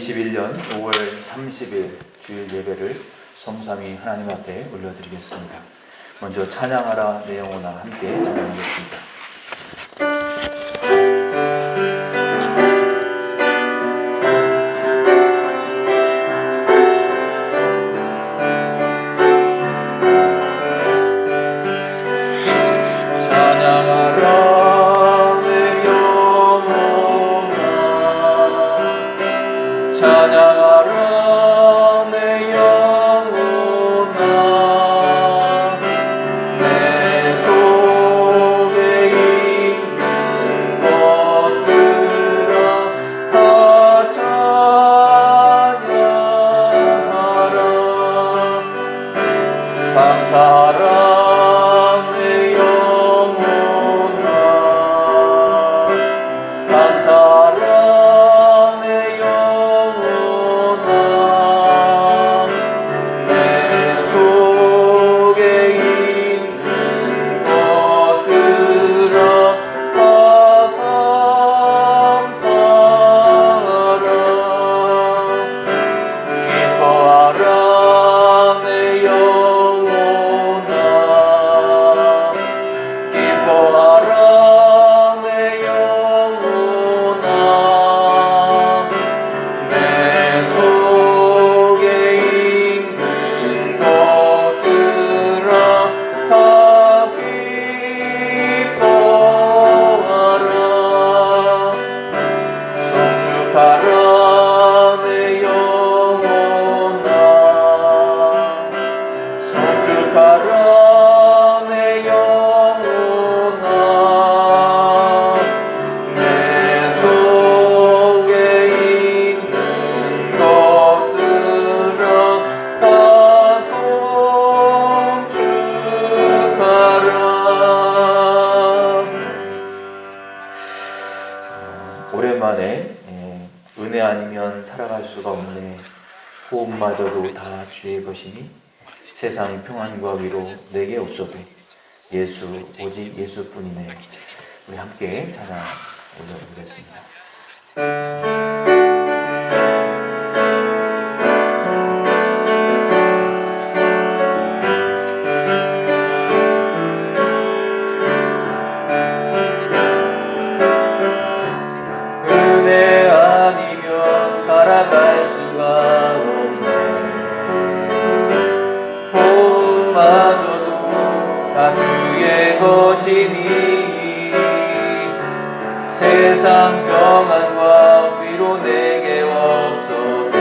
2021년 5월 30일 주일 예배를 성삼위 하나님 앞에 올려드리겠습니다. 먼저 찬양하라 내 영혼아 함께 찬양하겠습니다. 오랜만에 은혜 아니면 살아갈 수가 없네, 호흡마저도 다 주의 것이니 세상 평안과 위로 내게 없어도 예수 오직 예수뿐이네. 우리 함께 찬양 올려드리겠습니다. 살아갈 수가 없네. 호흡마저도 다 주의 것이니 세상 평안과 위로 내게 없어도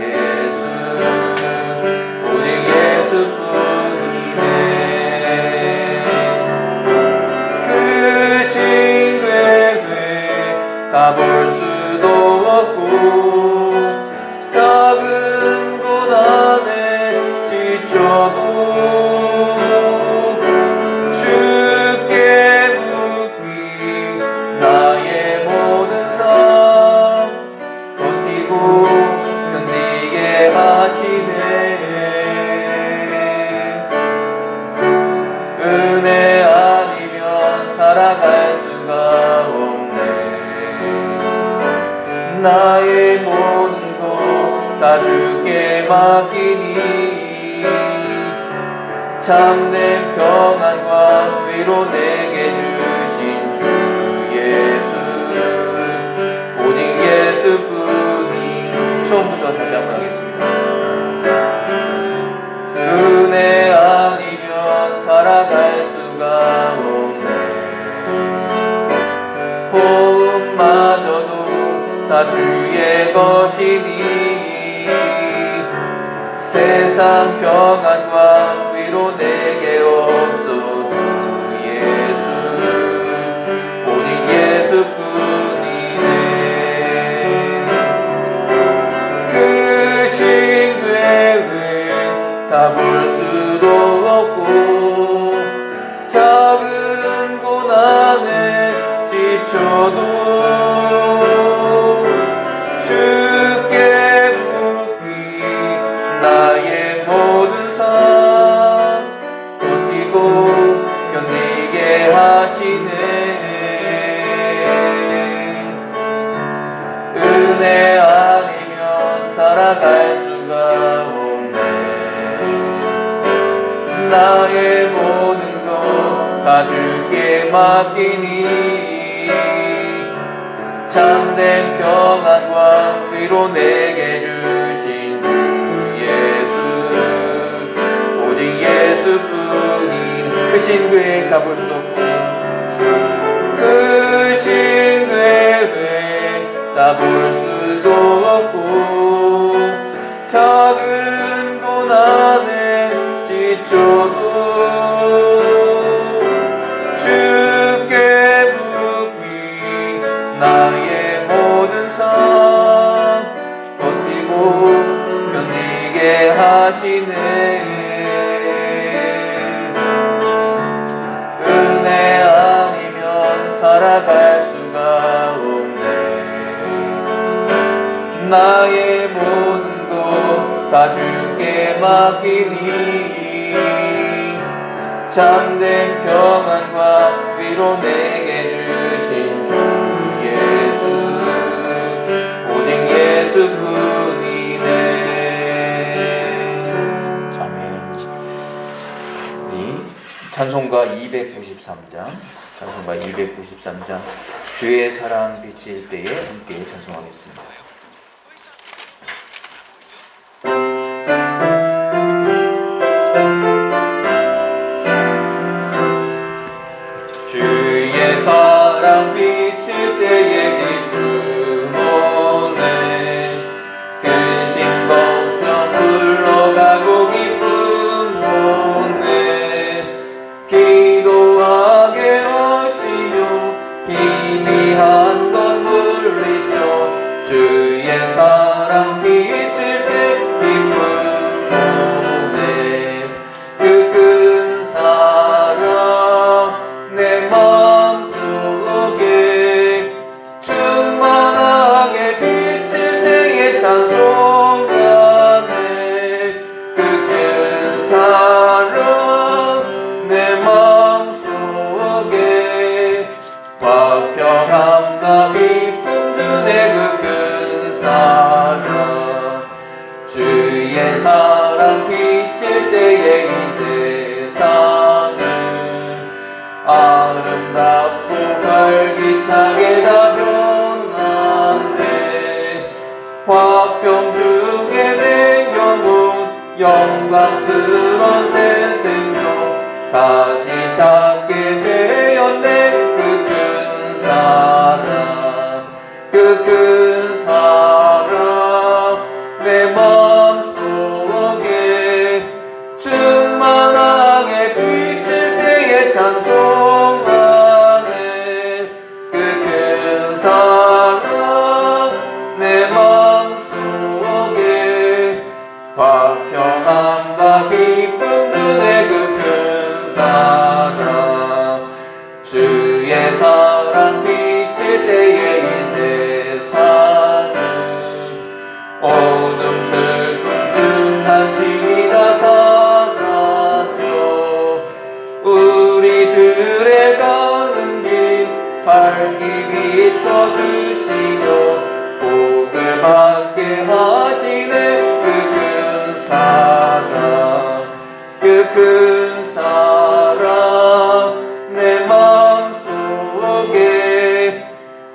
예수 오직 예수뿐이네. 그 신괴회 다 볼 수도 없고 작은 고난에 지쳐도 주께 묻기 나의 모든 삶 버티고 견디게 하시네. 은혜 아니면 살아갈 수가 없네. 나의 모든 다 주께 맡기니 참된 평안과 위로 내게 주신 주 예수 오직 예수뿐이. 처음부터 다시 한번 하겠습니다. 은혜 아니면 살아갈 수가 없네. 호흡마저도 다 주의 것이니 세상 평안과 위로 내게 없어도 예수 오직 예수뿐이네. 그 신괴회 다 볼 수도 없고 작은 고난에 지쳐도 나의 모든 삶 버티고 견디게 하시네. 은혜 아니면 나의 모든 것 다 주께 맡기니 참된 평안과 위로 내게 주신 주 예수 오직 예수뿐인 크신 그의 값을 수도 없고 크신 그의 다 볼 수도 없고 작은 고난에 지쳐도 주께 묻기 나의 모든 삶 버티고 견디게 하시네 은혜 아니면 살아갈 수가 없네 나의 모든 것 다 주께 맡기니 참된 평안과 위로 내게 주신 주 예수 오직 예수뿐이네. 아멘. 우리 찬송가 293장 주의 사랑 비칠 때에 함께 찬송하겠습니다. 주의 사랑 비칠 때에 기쁨 오네 근심 걱정 흘러가고 기쁨 오네 기도하게 하시며 희미한 것 물리쳐 주의 사랑 비칠 때 기쁨 오네 그 큰 사랑 내 마음속에 충만하게 비칠 때에 찬송하네 그 큰 사랑 내 마음속에 화평함과 기쁨 주네 그 큰 사랑 주의 사랑 비칠 때에 이 세상은 아름답고 활기차게 다 변한데 화평 중에 내 영혼 영광스런 새 생명 다시 찾게 되었네 그 큰 사랑 그 큰 사랑 내 마음속에 충만하게 비칠 때에 찬송하네 그 큰 사랑 내 마음속에 화평함과 기쁨 주네 그 큰 사랑 주의 사랑 비칠 때에 이 세상은 어둠 슬픔 등한치 다 사라져 우리들의 가는 길 밝게 비춰주시며 복을 받게 하시네 그 큰 사랑 그 큰 사랑 내 마음속에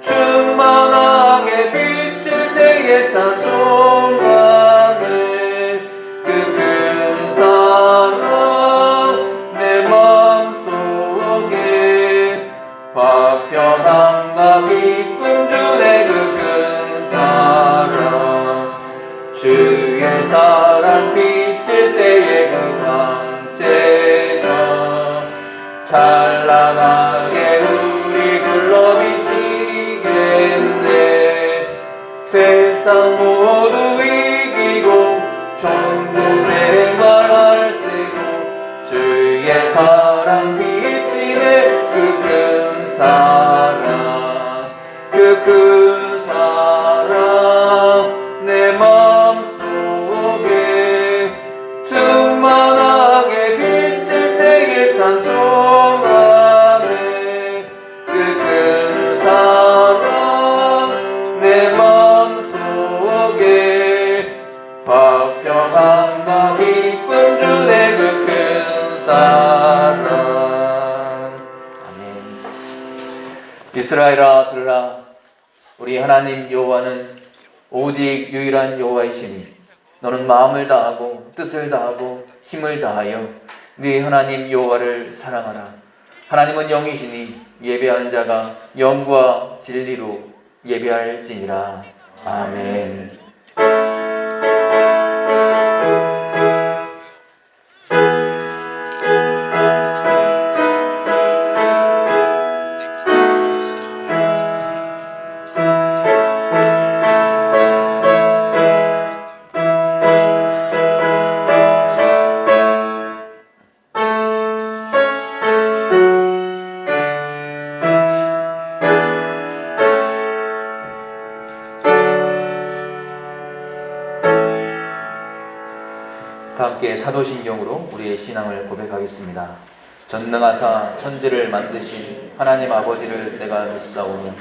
충만하게 비칠 때에 찬송하네 그 큰 사랑 내 마음속에 화평함과 기쁨 주네 그 큰 사랑 주의 사랑 비칠 때에 그 광채가 찬란하게 우리 불러 비치겠네 세상 모두 이기고 천국 생활할 때고 주의 사랑 비치네 그 큰 사랑 그 큰 사랑 내 마음속에 충만하게 비칠 때에 찬송하네 그 큰 사랑 내 마음속에 화평함과 기쁨 주네 그 큰 사랑 이스라엘아 들으라. 우리 하나님 여호와는 오직 유일한 여호와이시니 너는 마음을 다하고 뜻을 다하고 힘을 다하여 네 하나님 여호와를 사랑하라. 하나님은 영이시니 예배하는 자가 영과 진리로 예배할지니라. 아멘. 함께 사도신경으로 우리의 신앙을 고백하겠습니다. 전능하사 천지를 만드신 하나님 아버지를 내가 믿사오니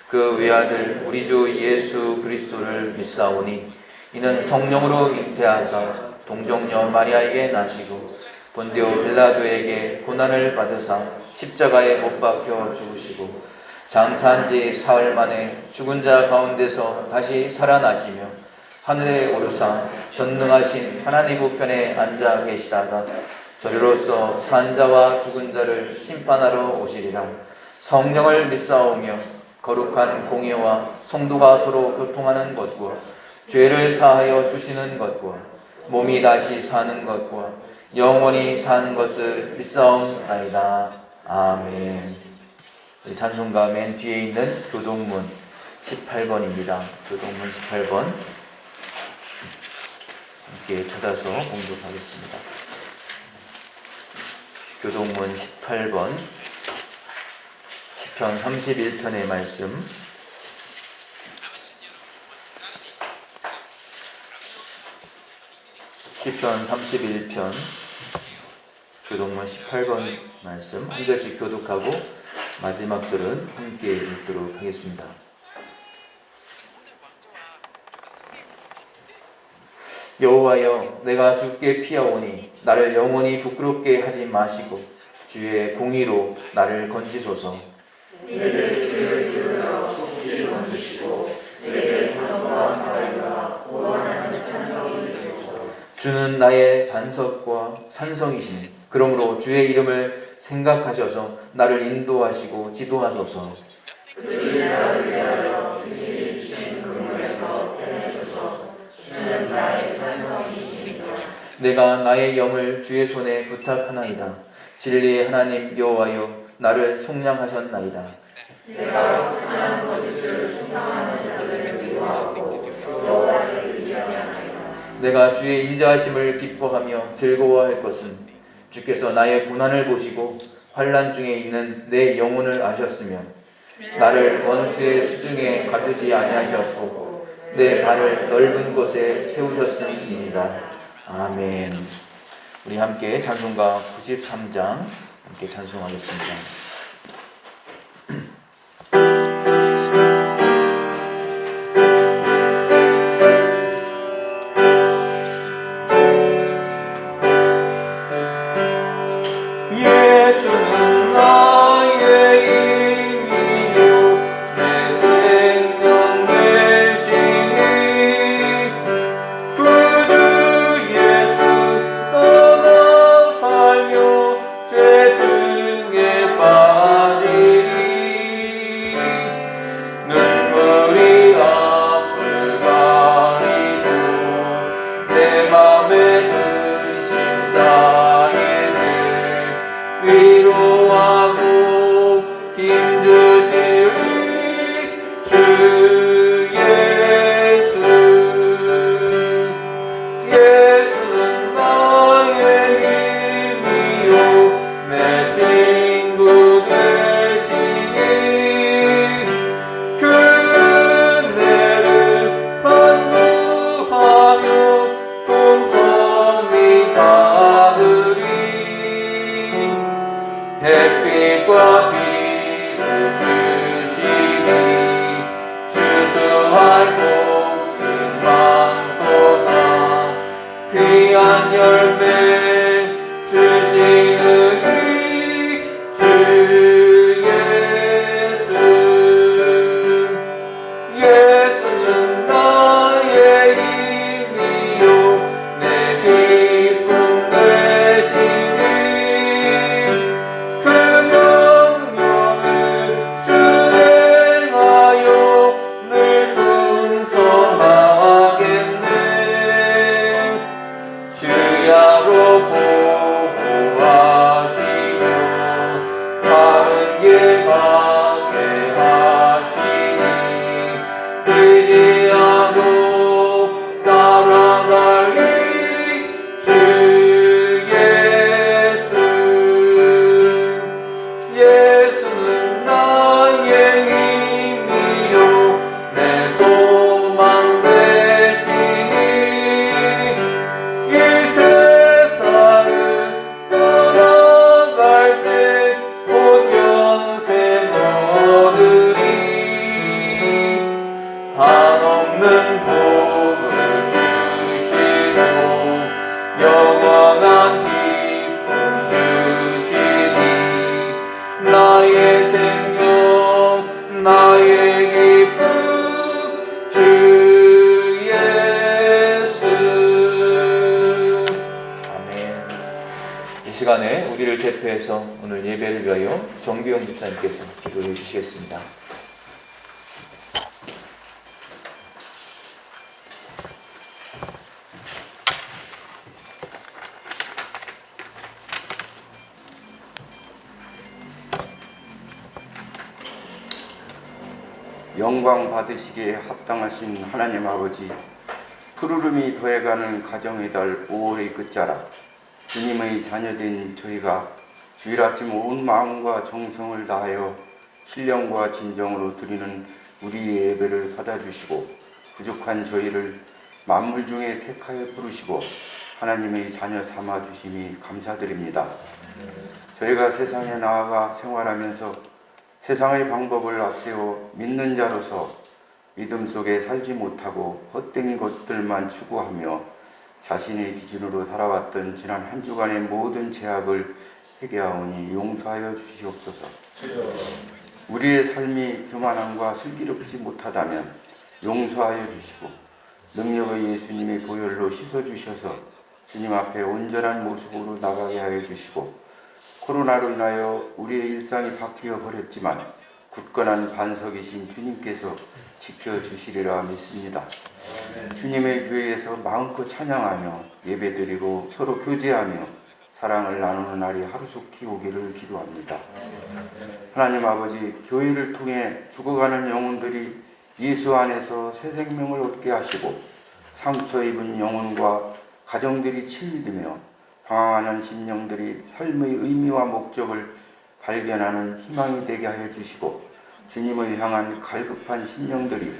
그 외아들 우리 주 예수 그리스도를 믿사오니 이는 성령으로 잉태하사 동정녀 마리아에게 나시고 본디오 빌라도에게 고난을 받으사 십자가에 못 박혀 죽으시고 장사한 지 사흘 만에 죽은 자 가운데서 다시 살아나시며 하늘에 오르사 전능하신 하나님 우편에 앉아 계시다가 저리로서 산 자와 죽은 자를 심판하러 오시리라. 성령을 믿사오며 거룩한 공예와 성도가 서로 교통하는 것과 죄를 사하여 주시는 것과 몸이 다시 사는 것과 영원히 사는 것을 믿사옵나이다. 아멘. 찬송가 맨 뒤에 있는 교동문 18번입니다. 교동문 18번 함께 찾아서 공독하겠습니다. 교동문 18번 시편 31편의 말씀. 시편 31편 교동문 18번 말씀 한 절씩 교독하고 마지막 절은 함께 읽도록 하겠습니다. 여호와여, 내가 주께 피하오니 나를 영원히 부끄럽게 하지 마시고 주의 공의로 나를 건지소서. 내게 주를 들으러 속히 건지시고 내게 강구한 바위와 구원하는 산성이 되소서. 주는 나의 반석과 산성이시니 그러므로 주의 이름을 생각하셔서 나를 인도하시고 지도하소서. 그들이 나를 위하여 그들이 주신 그물에서 빼내소서. 주는 나의 산성이시니라. 내가 나의 영을 주의 손에 부탁하나이다. 진리의 하나님 여호와여, 나를 속량하셨나이다. 내가 하나님 거짓을 숭상하는 자들을 미워하고 여호와를 의지하나이다. 내가 주의 인자하심을 기뻐하며 즐거워할 것은 주께서 나의 고난을 보시고 환난 중에 있는 내 영혼을 아셨으며 나를 원수의 수중에 가두지 아니하셨고 내 발을 넓은 곳에 세우셨음이니라. 아멘. 우리 함께 찬송가 93장 함께 찬송하겠습니다. 예수는 나의 힘이요 내 생명 되시니 구주 예수 떠나 살며 죄 중에 시간에 우리를 대표해서 오늘 예배를 위하여 정규영 집사님께서 기도해 주시겠습니다. 영광 받으시기에 합당하신 하나님 아버지, 푸르름이 더해가는 가정의 달 5월의 끝자락, 주님의 자녀된 저희가 주일 아침 온 마음과 정성을 다하여 신령과 진정으로 드리는 우리의 예배를 받아주시고 부족한 저희를 만물 중에 택하여 부르시고 하나님의 자녀 삼아주심이 감사드립니다. 저희가 세상에 나아가 생활하면서 세상의 방법을 앞세워 믿는 자로서 믿음 속에 살지 못하고 헛된 것들만 추구하며 자신의 기준으로 살아왔던 지난 한 주간의 모든 죄악을 회개하오니 용서하여 주시옵소서. 우리의 삶이 교만함과 슬기롭지 못하다면 용서하여 주시고 능력의 예수님의 보혈로 씻어주셔서 주님 앞에 온전한 모습으로 나가게 하여 주시고 코로나로 인하여 우리의 일상이 바뀌어 버렸지만 굳건한 반석이신 주님께서 지켜주시리라 믿습니다. 주님의 교회에서 마음껏 찬양하며 예배드리고 서로 교제하며 사랑을 나누는 날이 하루속히 오기를 기도합니다. 하나님 아버지, 교회를 통해 죽어가는 영혼들이 예수 안에서 새 생명을 얻게 하시고 상처 입은 영혼과 가정들이 치유되며 방황하는 심령들이 삶의 의미와 목적을 발견하는 희망이 되게 하여 주시고 주님을 향한 갈급한 심령들이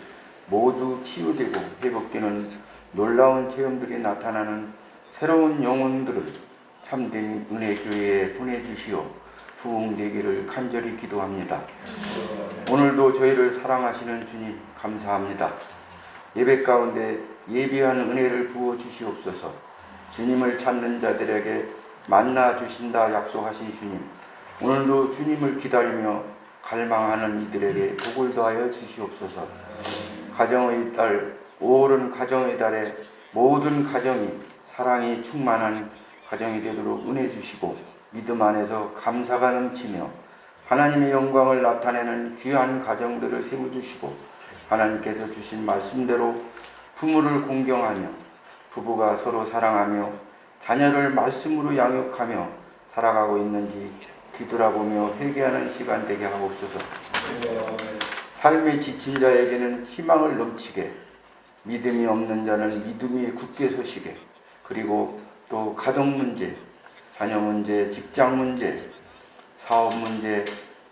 모두 치유되고 회복되는 놀라운 체험들이 나타나는 새로운 영혼들을 참된 은혜 교회에 보내주시어 부흥되기를 간절히 기도합니다. 오늘도 저희를 사랑하시는 주님 감사합니다. 예배 가운데 예비한 은혜를 부어 주시옵소서. 주님을 찾는 자들에게 만나 주신다 약속하신 주님, 오늘도 주님을 기다리며 갈망하는 이들에게 복을 더하여 주시옵소서. 가정의 달, 5월은 가정의 달에 모든 가정이 사랑이 충만한 가정이 되도록 은혜 주시고 믿음 안에서 감사가 넘치며 하나님의 영광을 나타내는 귀한 가정들을 세워주시고 하나님께서 주신 말씀대로 부모를 공경하며 부부가 서로 사랑하며 자녀를 말씀으로 양육하며 살아가고 있는지 뒤돌아보며 회개하는 시간 되게 하옵소서. 삶에 지친 자에게는 희망을 넘치게, 믿음이 없는 자는 믿음이 굳게 서시게, 그리고 또 가정 문제, 자녀 문제, 직장 문제, 사업 문제,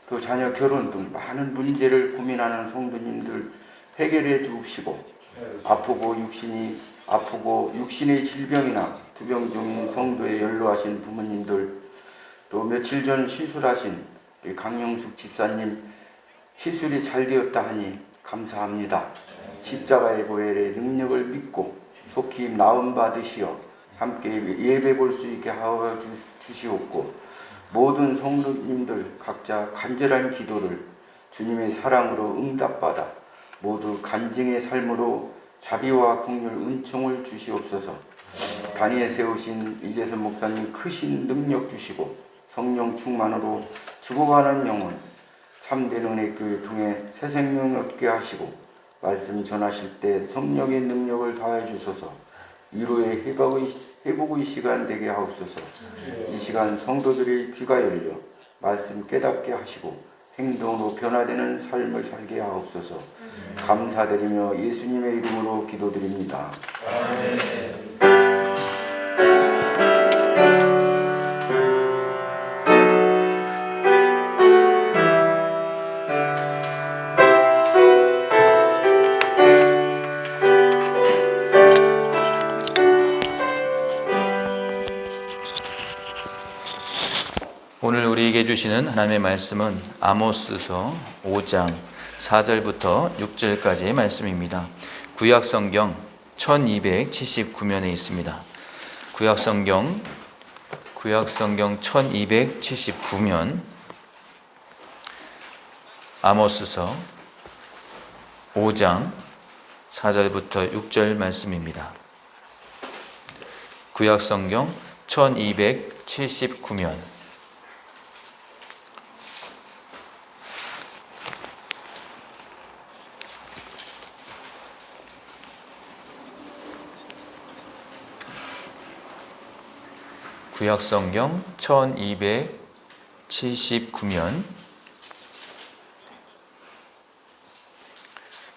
또 자녀 결혼 등 많은 문제를 고민하는 성도님들 해결해 주시고 아프고 육신의 질병이나 투병 중인 성도에 연로하신 부모님들, 또 며칠 전 시술하신 강영숙 집사님 시술이 잘 되었다 하니 감사합니다. 십자가의 보혈의 능력을 믿고 속히 나음 받으시어 함께 예배 볼 수 있게 하여 주시옵고 모든 성도님들 각자 간절한 기도를 주님의 사랑으로 응답받아 모두 간증의 삶으로 자비와 긍휼 은총을 주시옵소서. 단위에 세우신 이재선 목사님 크신 능력 주시고 성령 충만으로 죽어가는 영혼 참된 은혜 교회 통해 새 생명 얻게 하시고 말씀 전하실 때 성령의 능력을 다해 주소서. 위로의 회복의 시간 되게 하옵소서. 이 시간 성도들의 귀가 열려 말씀 깨닫게 하시고 행동으로 변화되는 삶을 살게 하옵소서. 감사드리며 예수님의 이름으로 기도드립니다. 아멘. 오늘 우리에게 주시는 하나님의 말씀은 아모스서 5장 4절부터 6절까지의 말씀입니다. 구약성경 1279면에 있습니다. 구약성경 1279면 아모스서 5장 4절부터 6절 말씀입니다. 구약성경 1279 79면 구약성경 1279면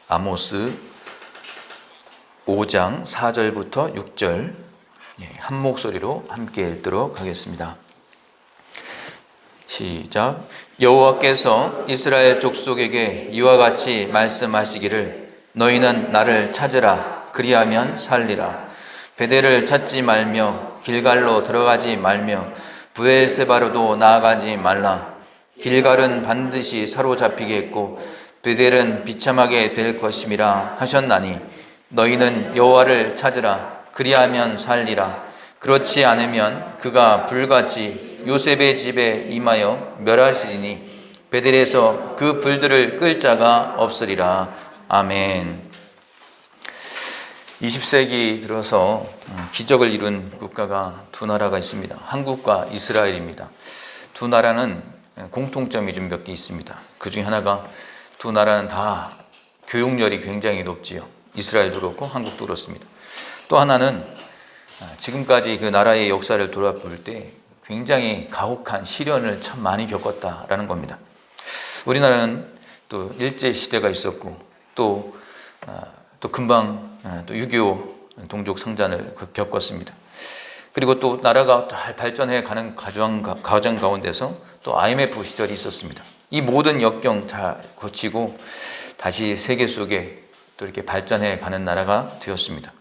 아모스 5장 4절부터 6절 한 목소리로 함께 읽도록 하겠습니다. 시작. 여호와께서 이스라엘 족속에게 이와 같이 말씀하시기를 너희는 나를 찾으라 그리하면 살리라. 베델을 찾지 말며 길갈로 들어가지 말며 브엘세바로도 나아가지 말라. 길갈은 반드시 사로잡히겠고 베델은 비참하게 될 것임이라 하셨나니 너희는 여호와를 찾으라 그리하면 살리라. 그렇지 않으면 그가 불같이 요셉의 집에 임하여 멸하시리니 베델에서 그 불들을 끌 자가 없으리라. 아멘. 20세기 들어서 기적을 이룬 국가가 두 나라가 있습니다. 한국과 이스라엘입니다. 두 나라는 공통점이 좀 몇 개 있습니다. 그 중에 하나가 두 나라는 다 교육열이 굉장히 높지요. 이스라엘도 그렇고 한국도 그렇습니다. 또 하나는 지금까지 그 나라의 역사를 돌아볼 때 굉장히 가혹한 시련을 참 많이 겪었다라는 겁니다. 우리나라는 또 일제시대가 있었고 또 금방 또 6.25 동족 상잔을 겪었습니다. 그리고 또 나라가 잘 발전해 가는 과정 가운데서 또 IMF 시절이 있었습니다. 이 모든 역경 다 거치고 다시 세계 속에 또 이렇게 발전해 가는 나라가 되었습니다.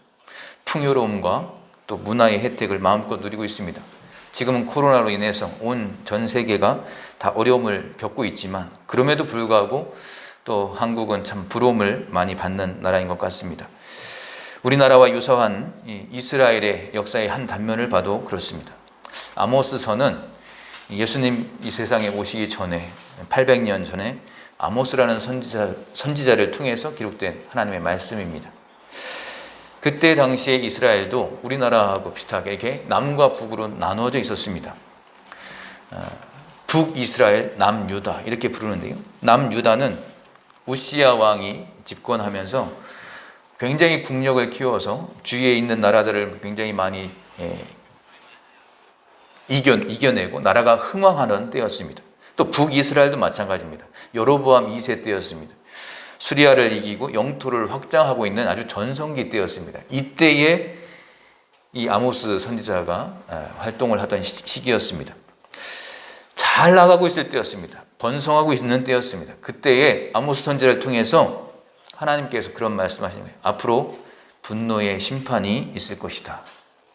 풍요로움과 또 문화의 혜택을 마음껏 누리고 있습니다. 지금은 코로나로 인해서 온 전 세계가 다 어려움을 겪고 있지만 그럼에도 불구하고 또 한국은 참 부러움을 많이 받는 나라인 것 같습니다. 우리나라와 유사한 이스라엘의 역사의 한 단면을 봐도 그렇습니다. 아모스서는 예수님 이 세상에 오시기 전에 800년 전에 아모스라는 선지자를 통해서 기록된 하나님의 말씀입니다. 그때 당시에 이스라엘도 우리나라하고 비슷하게 이렇게 남과 북으로 나누어져 있었습니다. 북이스라엘, 남유다 이렇게 부르는데요. 남유다는 우시야 왕이 집권하면서 굉장히 국력을 키워서 주위에 있는 나라들을 굉장히 많이 이겨내고 나라가 흥왕하던 때였습니다. 또 북이스라엘도 마찬가지입니다. 여로보암 2세 때였습니다. 수리아를 이기고 영토를 확장하고 있는 아주 전성기 때였습니다. 이때에 이 아모스 선지자가 활동을 하던 시기였습니다. 잘 나가고 있을 때였습니다. 번성하고 있는 때였습니다. 그때에 아모스 선지자를 통해서 하나님께서 그런 말씀하시는 거예요. 앞으로 분노의 심판이 있을 것이다.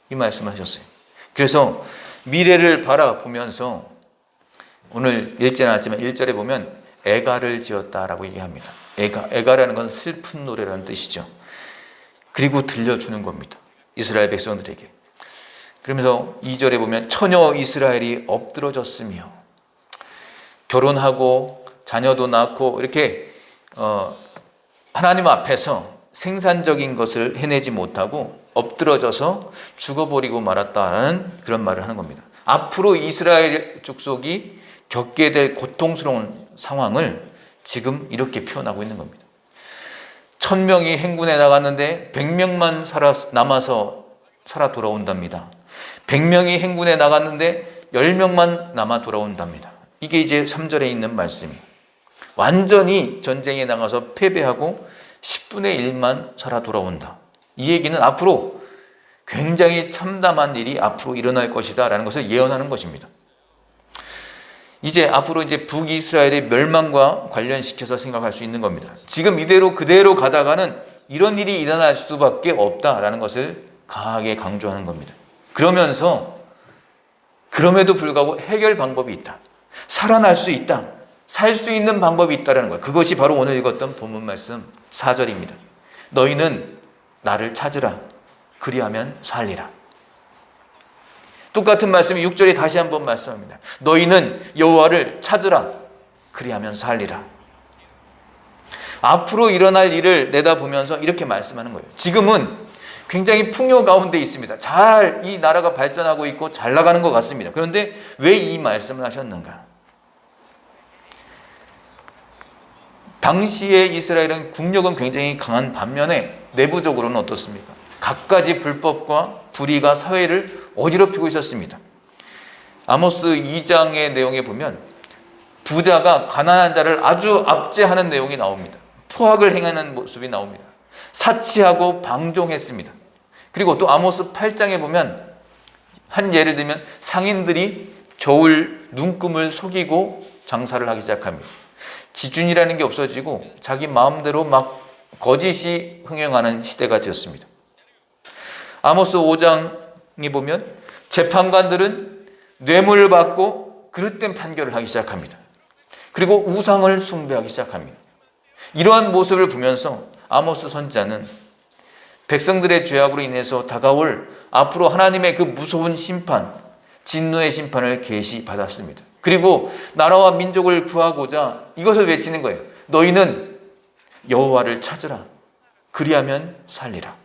이 말씀하셨어요. 그래서 미래를 바라보면서 오늘 읽지는 않았지만 1절에 보면 애가를 지었다라고 얘기합니다. 애가라는 건 슬픈 노래라는 뜻이죠. 그리고 들려주는 겁니다. 이스라엘 백성들에게. 그러면서 2절에 보면 처녀 이스라엘이 엎드러졌으며 결혼하고 자녀도 낳고 이렇게 하나님 앞에서 생산적인 것을 해내지 못하고 엎드러져서 죽어버리고 말았다라는 그런 말을 하는 겁니다. 앞으로 이스라엘 족속이 겪게 될 고통스러운 상황을 지금 이렇게 표현하고 있는 겁니다. 1000명이 행군에 나갔는데 100명만 남아서 살아 돌아온답니다. 100명이 행군에 나갔는데 10명만 남아 돌아온답니다. 이게 이제 3절에 있는 말씀이에요. 완전히 전쟁에 나가서 패배하고 10분의 1만 살아 돌아온다. 이 얘기는 앞으로 굉장히 참담한 일이 앞으로 일어날 것이다 라는 것을 예언하는 것입니다. 이제 앞으로 이제 북이스라엘의 멸망과 관련시켜서 생각할 수 있는 겁니다. 지금 이대로 그대로 가다가는 이런 일이 일어날 수밖에 없다라는 것을 강하게 강조하는 겁니다. 그러면서 그럼에도 불구하고 해결 방법이 있다. 살아날 수 있다. 살 수 있는 방법이 있다는 거예요. 그것이 바로 오늘 읽었던 본문 말씀 4절입니다. 너희는 나를 찾으라. 그리하면 살리라. 똑같은 말씀이 6절에 다시 한번 말씀합니다. 너희는 여호와를 찾으라. 그리하면 살리라. 앞으로 일어날 일을 내다보면서 이렇게 말씀하는 거예요. 지금은 굉장히 풍요 가운데 있습니다. 잘 이 나라가 발전하고 있고 잘 나가는 것 같습니다. 그런데 왜 이 말씀을 하셨는가? 당시에 이스라엘은 국력은 굉장히 강한 반면에 내부적으로는 어떻습니까? 갖가지 불법과 불의가 사회를 어지럽히고 있었습니다. 아모스 2장의 내용에 보면 부자가 가난한 자를 아주 압제하는 내용이 나옵니다. 포악을 행하는 모습이 나옵니다. 사치하고 방종했습니다. 그리고 또 아모스 8장에 보면 한 예를 들면 상인들이 저울 눈금을 속이고 장사를 하기 시작합니다. 기준이라는 게 없어지고 자기 마음대로 막 거짓이 흥행하는 시대가 되었습니다. 아모스 5장에 보면 재판관들은 뇌물을 받고 그릇된 판결을 하기 시작합니다. 그리고 우상을 숭배하기 시작합니다. 이러한 모습을 보면서 아모스 선지자는 백성들의 죄악으로 인해서 다가올 앞으로 하나님의 그 무서운 심판, 진노의 심판을 계시받았습니다. 그리고 나라와 민족을 구하고자 이것을 외치는 거예요. 너희는 여호와를 찾으라. 그리하면 살리라.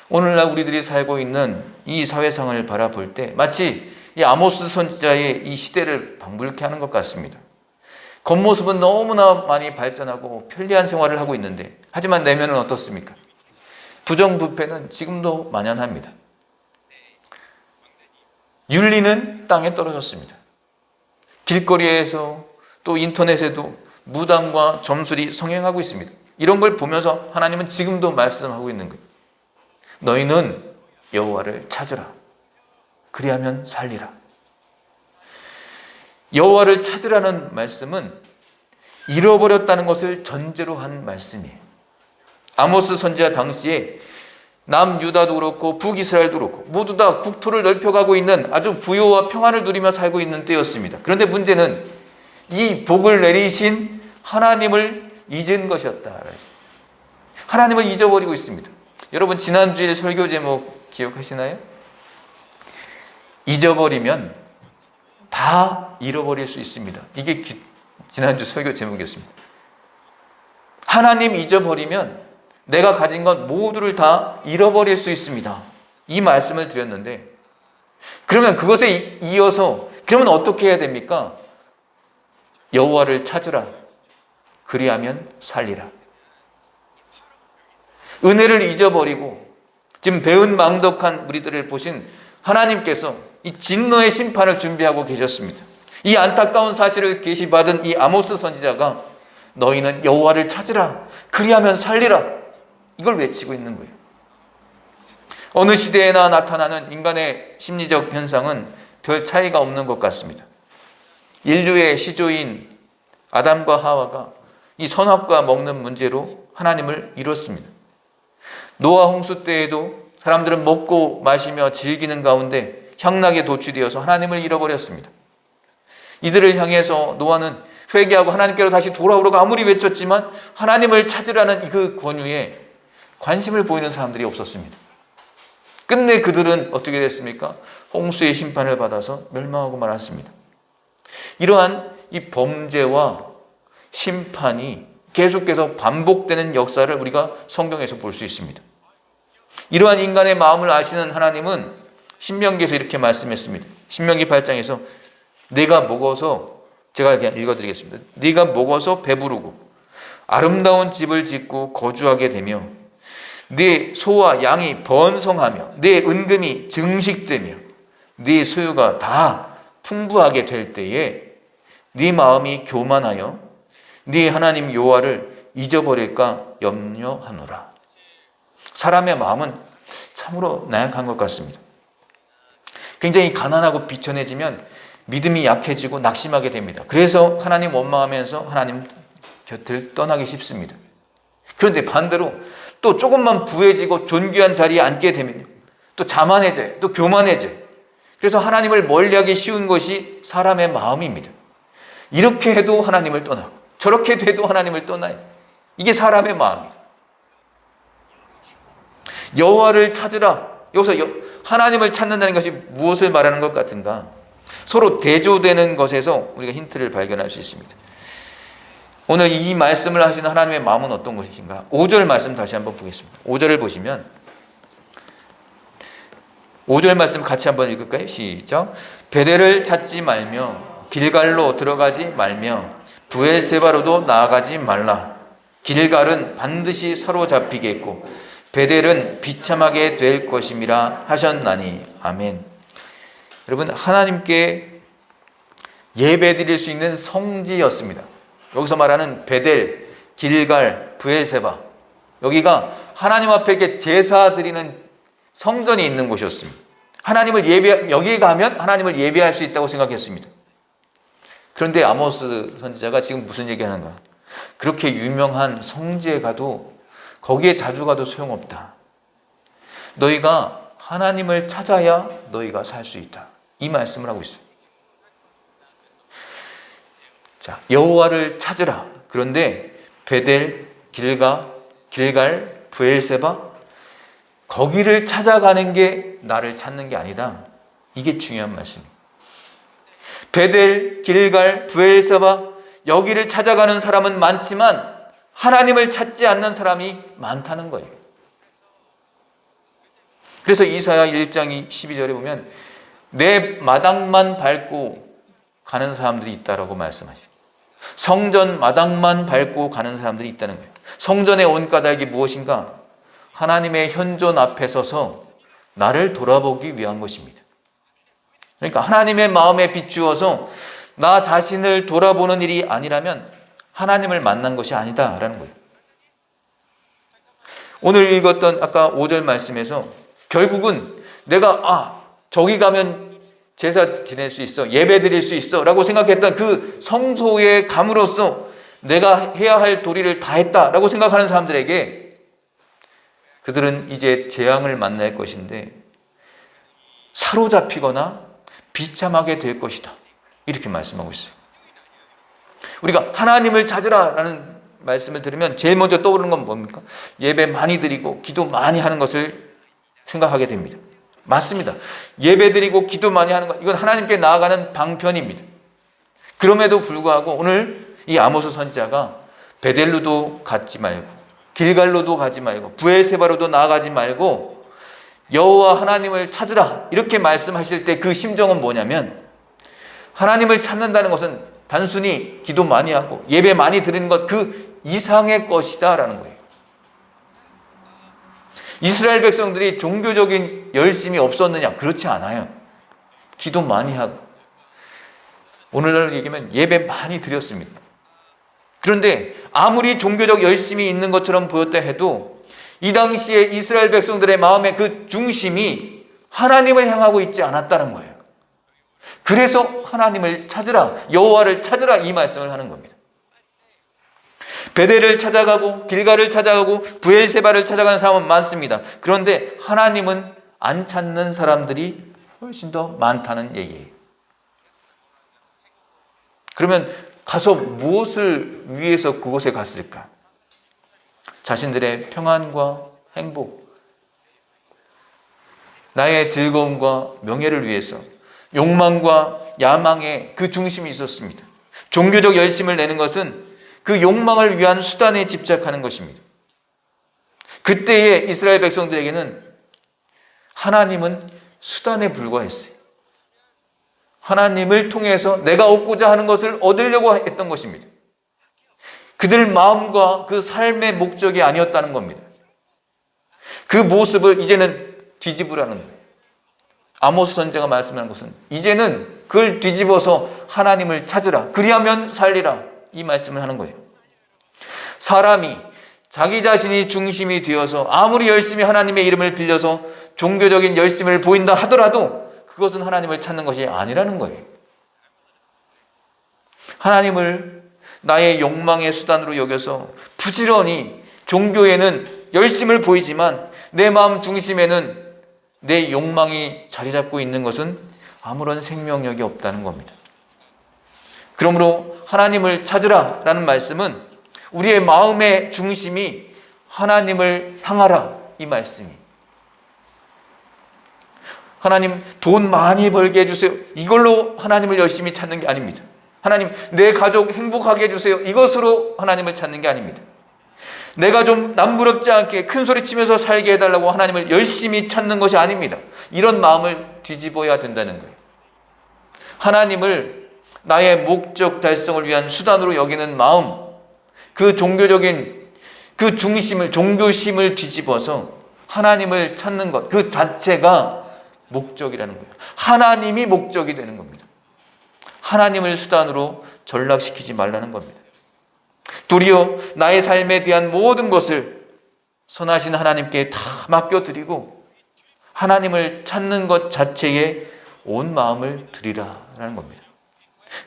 오늘날 우리들이 살고 있는 이 사회상을 바라볼 때 마치 이 아모스 선지자의 이 시대를 방불케 하는 것 같습니다. 겉모습은 너무나 많이 발전하고 편리한 생활을 하고 있는데 하지만 내면은 어떻습니까? 부정부패는 지금도 만연합니다. 윤리는 땅에 떨어졌습니다. 길거리에서 또 인터넷에도 무당과 점술이 성행하고 있습니다. 이런 걸 보면서 하나님은 지금도 말씀하고 있는 거예요. 너희는 여호와를 찾으라. 그리하면 살리라. 여호와를 찾으라는 말씀은 잃어버렸다는 것을 전제로 한 말씀이에요. 아모스 선지자 당시에 남유다도 그렇고 북이스라엘도 그렇고 모두 다 국토를 넓혀가고 있는 아주 부요와 평안을 누리며 살고 있는 때였습니다. 그런데 문제는 이 복을 내리신 하나님을 잊은 것이었다. 하나님을 잊어버리고 있습니다. 여러분 지난주에 설교 제목 기억하시나요? 잊어버리면 다 잃어버릴 수 있습니다. 이게 지난주 설교 제목이었습니다. 하나님 잊어버리면 내가 가진 것 모두를 다 잃어버릴 수 있습니다. 이 말씀을 드렸는데 그러면 그것에 이어서 그러면 어떻게 해야 됩니까? 여호와를 찾으라. 그리하면 살리라. 은혜를 잊어버리고 지금 배은망덕한 우리들을 보신 하나님께서 이 진노의 심판을 준비하고 계셨습니다. 이 안타까운 사실을 계시받은 이 아모스 선지자가 너희는 여호와를 찾으라. 그리하면 살리라. 이걸 외치고 있는 거예요. 어느 시대에나 나타나는 인간의 심리적 현상은 별 차이가 없는 것 같습니다. 인류의 시조인 아담과 하와가 이 선악과 먹는 문제로 하나님을 잃었습니다. 노아 홍수 때에도 사람들은 먹고 마시며 즐기는 가운데 향락에 도취되어서 하나님을 잃어버렸습니다. 이들을 향해서 노아는 회개하고 하나님께로 다시 돌아오라고 아무리 외쳤지만 하나님을 찾으라는 그 권유에 관심을 보이는 사람들이 없었습니다. 끝내 그들은 어떻게 됐습니까? 홍수의 심판을 받아서 멸망하고 말았습니다. 이러한 이 범죄와 심판이 계속해서 반복되는 역사를 우리가 성경에서 볼 수 있습니다. 이러한 인간의 마음을 아시는 하나님은 신명기에서 이렇게 말씀했습니다. 신명기 8장에서 네가 먹어서, 제가 그냥 읽어드리겠습니다. 네가 먹어서 배부르고 아름다운 집을 짓고 거주하게 되며 네 소와 양이 번성하며 네 은금이 증식되며 네 소유가 다 풍부하게 될 때에 네 마음이 교만하여 네 하나님 여호와를 잊어버릴까 염려하노라. 사람의 마음은 참으로 나약한 것 같습니다. 굉장히 가난하고 비천해지면 믿음이 약해지고 낙심하게 됩니다. 그래서 하나님 원망하면서 하나님 곁을 떠나기 쉽습니다. 그런데 반대로 또 조금만 부해지고 존귀한 자리에 앉게 되면요, 또 자만해져요. 또 교만해져요. 그래서 하나님을 멀리하기 쉬운 것이 사람의 마음입니다. 이렇게 해도 하나님을 떠나고 저렇게 돼도 하나님을 떠나요. 이게 사람의 마음이에요. 여호와를 찾으라. 여기서 하나님을 찾는다는 것이 무엇을 말하는 것 같은가? 서로 대조되는 것에서 우리가 힌트를 발견할 수 있습니다. 오늘 이 말씀을 하시는 하나님의 마음은 어떤 것인가? 5절 말씀 다시 한번 보겠습니다. 5절을 보시면 5절 말씀 같이 한번 읽을까요? 시작. 베델을 찾지 말며 길갈로 들어가지 말며 브엘세바로도 나아가지 말라. 길갈은 반드시 사로잡히겠고 베델은 비참하게 될 것임이라 하셨나니. 아멘. 여러분, 하나님께 예배드릴 수 있는 성지였습니다. 여기서 말하는 베델, 길갈, 브엘세바, 여기가 하나님 앞에 이렇게 제사 드리는 성전이 있는 곳이었습니다. 여기에 가면 하나님을 예배할 수 있다고 생각했습니다. 그런데 아모스 선지자가 지금 무슨 얘기하는가? 그렇게 유명한 성지에 가도, 거기에 자주 가도 소용없다. 너희가 하나님을 찾아야 너희가 살 수 있다. 이 말씀을 하고 있어요. 자, 여호와를 찾으라. 그런데 베델, 길갈, 브엘세바, 거기를 찾아가는 게 나를 찾는 게 아니다. 이게 중요한 말씀이에요. 베델, 길갈, 브엘세바, 여기를 찾아가는 사람은 많지만 하나님을 찾지 않는 사람이 많다는 거예요. 그래서 이사야 1장 12절에 보면 내 마당만 밟고 가는 사람들이 있다라고 말씀하시죠. 성전 마당만 밟고 가는 사람들이 있다는 거예요. 성전의 온 까닭이 무엇인가? 하나님의 현존 앞에 서서 나를 돌아보기 위한 것입니다. 그러니까 하나님의 마음에 비추어서 나 자신을 돌아보는 일이 아니라면 하나님을 만난 것이 아니다라는 거예요. 오늘 읽었던 아까 5절 말씀에서 결국은 내가 저기 가면 제사 지낼 수 있어, 예배 드릴 수 있어 라고 생각했던 그 성소에 감으로써 내가 해야 할 도리를 다 했다라고 생각하는 사람들에게 그들은 이제 재앙을 만날 것인데 사로잡히거나 비참하게 될 것이다, 이렇게 말씀하고 있어요. 우리가 하나님을 찾으라라는 말씀을 들으면 제일 먼저 떠오르는 건 뭡니까? 예배 많이 드리고 기도 많이 하는 것을 생각하게 됩니다. 맞습니다. 예배 드리고 기도 많이 하는 것, 이건 하나님께 나아가는 방편입니다. 그럼에도 불구하고 오늘 이 아모스 선지자가 베델로도 가지 말고 길갈로도 가지 말고 브엘세바로도 나아가지 말고 여호와 하나님을 찾으라, 이렇게 말씀하실 때 그 심정은 뭐냐면, 하나님을 찾는다는 것은 단순히 기도 많이 하고 예배 많이 드리는 것 그 이상의 것이다 라는 거예요. 이스라엘 백성들이 종교적인 열심이 없었느냐? 그렇지 않아요. 기도 많이 하고 오늘날 얘기하면 예배 많이 드렸습니다. 그런데 아무리 종교적 열심이 있는 것처럼 보였다 해도 이 당시에 이스라엘 백성들의 마음의 그 중심이 하나님을 향하고 있지 않았다는 거예요. 그래서 하나님을 찾으라, 여호와를 찾으라, 이 말씀을 하는 겁니다. 베델을 찾아가고 길갈을 찾아가고 브엘세바를 찾아가는 사람은 많습니다. 그런데 하나님은 안 찾는 사람들이 훨씬 더 많다는 얘기예요. 그러면 가서 무엇을 위해서 그곳에 갔을까? 자신들의 평안과 행복, 나의 즐거움과 명예를 위해서 욕망과 야망의 그 중심이 있었습니다. 종교적 열심을 내는 것은 그 욕망을 위한 수단에 집착하는 것입니다. 그때의 이스라엘 백성들에게는 하나님은 수단에 불과했어요. 하나님을 통해서 내가 얻고자 하는 것을 얻으려고 했던 것입니다. 그들 마음과 그 삶의 목적이 아니었다는 겁니다. 그 모습을 이제는 뒤집으라는 거예요. 아모스 선지자가 말씀하는 것은 이제는 그걸 뒤집어서 하나님을 찾으라, 그리하면 살리라, 이 말씀을 하는 거예요. 사람이 자기 자신이 중심이 되어서 아무리 열심히 하나님의 이름을 빌려서 종교적인 열심을 보인다 하더라도 그것은 하나님을 찾는 것이 아니라는 거예요. 하나님을 나의 욕망의 수단으로 여겨서 부지런히 종교에는 열심을 보이지만 내 마음 중심에는 내 욕망이 자리 잡고 있는 것은 아무런 생명력이 없다는 겁니다. 그러므로 하나님을 찾으라 라는 말씀은 우리의 마음의 중심이 하나님을 향하라, 이 말씀이. 하나님 돈 많이 벌게 해주세요, 이걸로 하나님을 열심히 찾는 게 아닙니다. 하나님, 내 가족 행복하게 해주세요. 이것으로 하나님을 찾는 게 아닙니다. 내가 좀 남부럽지 않게 큰 소리 치면서 살게 해달라고 하나님을 열심히 찾는 것이 아닙니다. 이런 마음을 뒤집어야 된다는 거예요. 하나님을 나의 목적 달성을 위한 수단으로 여기는 마음, 그 종교적인 그 중심을, 종교심을 뒤집어서 하나님을 찾는 것, 그 자체가 목적이라는 거예요. 하나님이 목적이 되는 겁니다. 하나님을 수단으로 전락시키지 말라는 겁니다. 도리어 나의 삶에 대한 모든 것을 선하신 하나님께 다 맡겨드리고 하나님을 찾는 것 자체에 온 마음을 드리라라는 겁니다.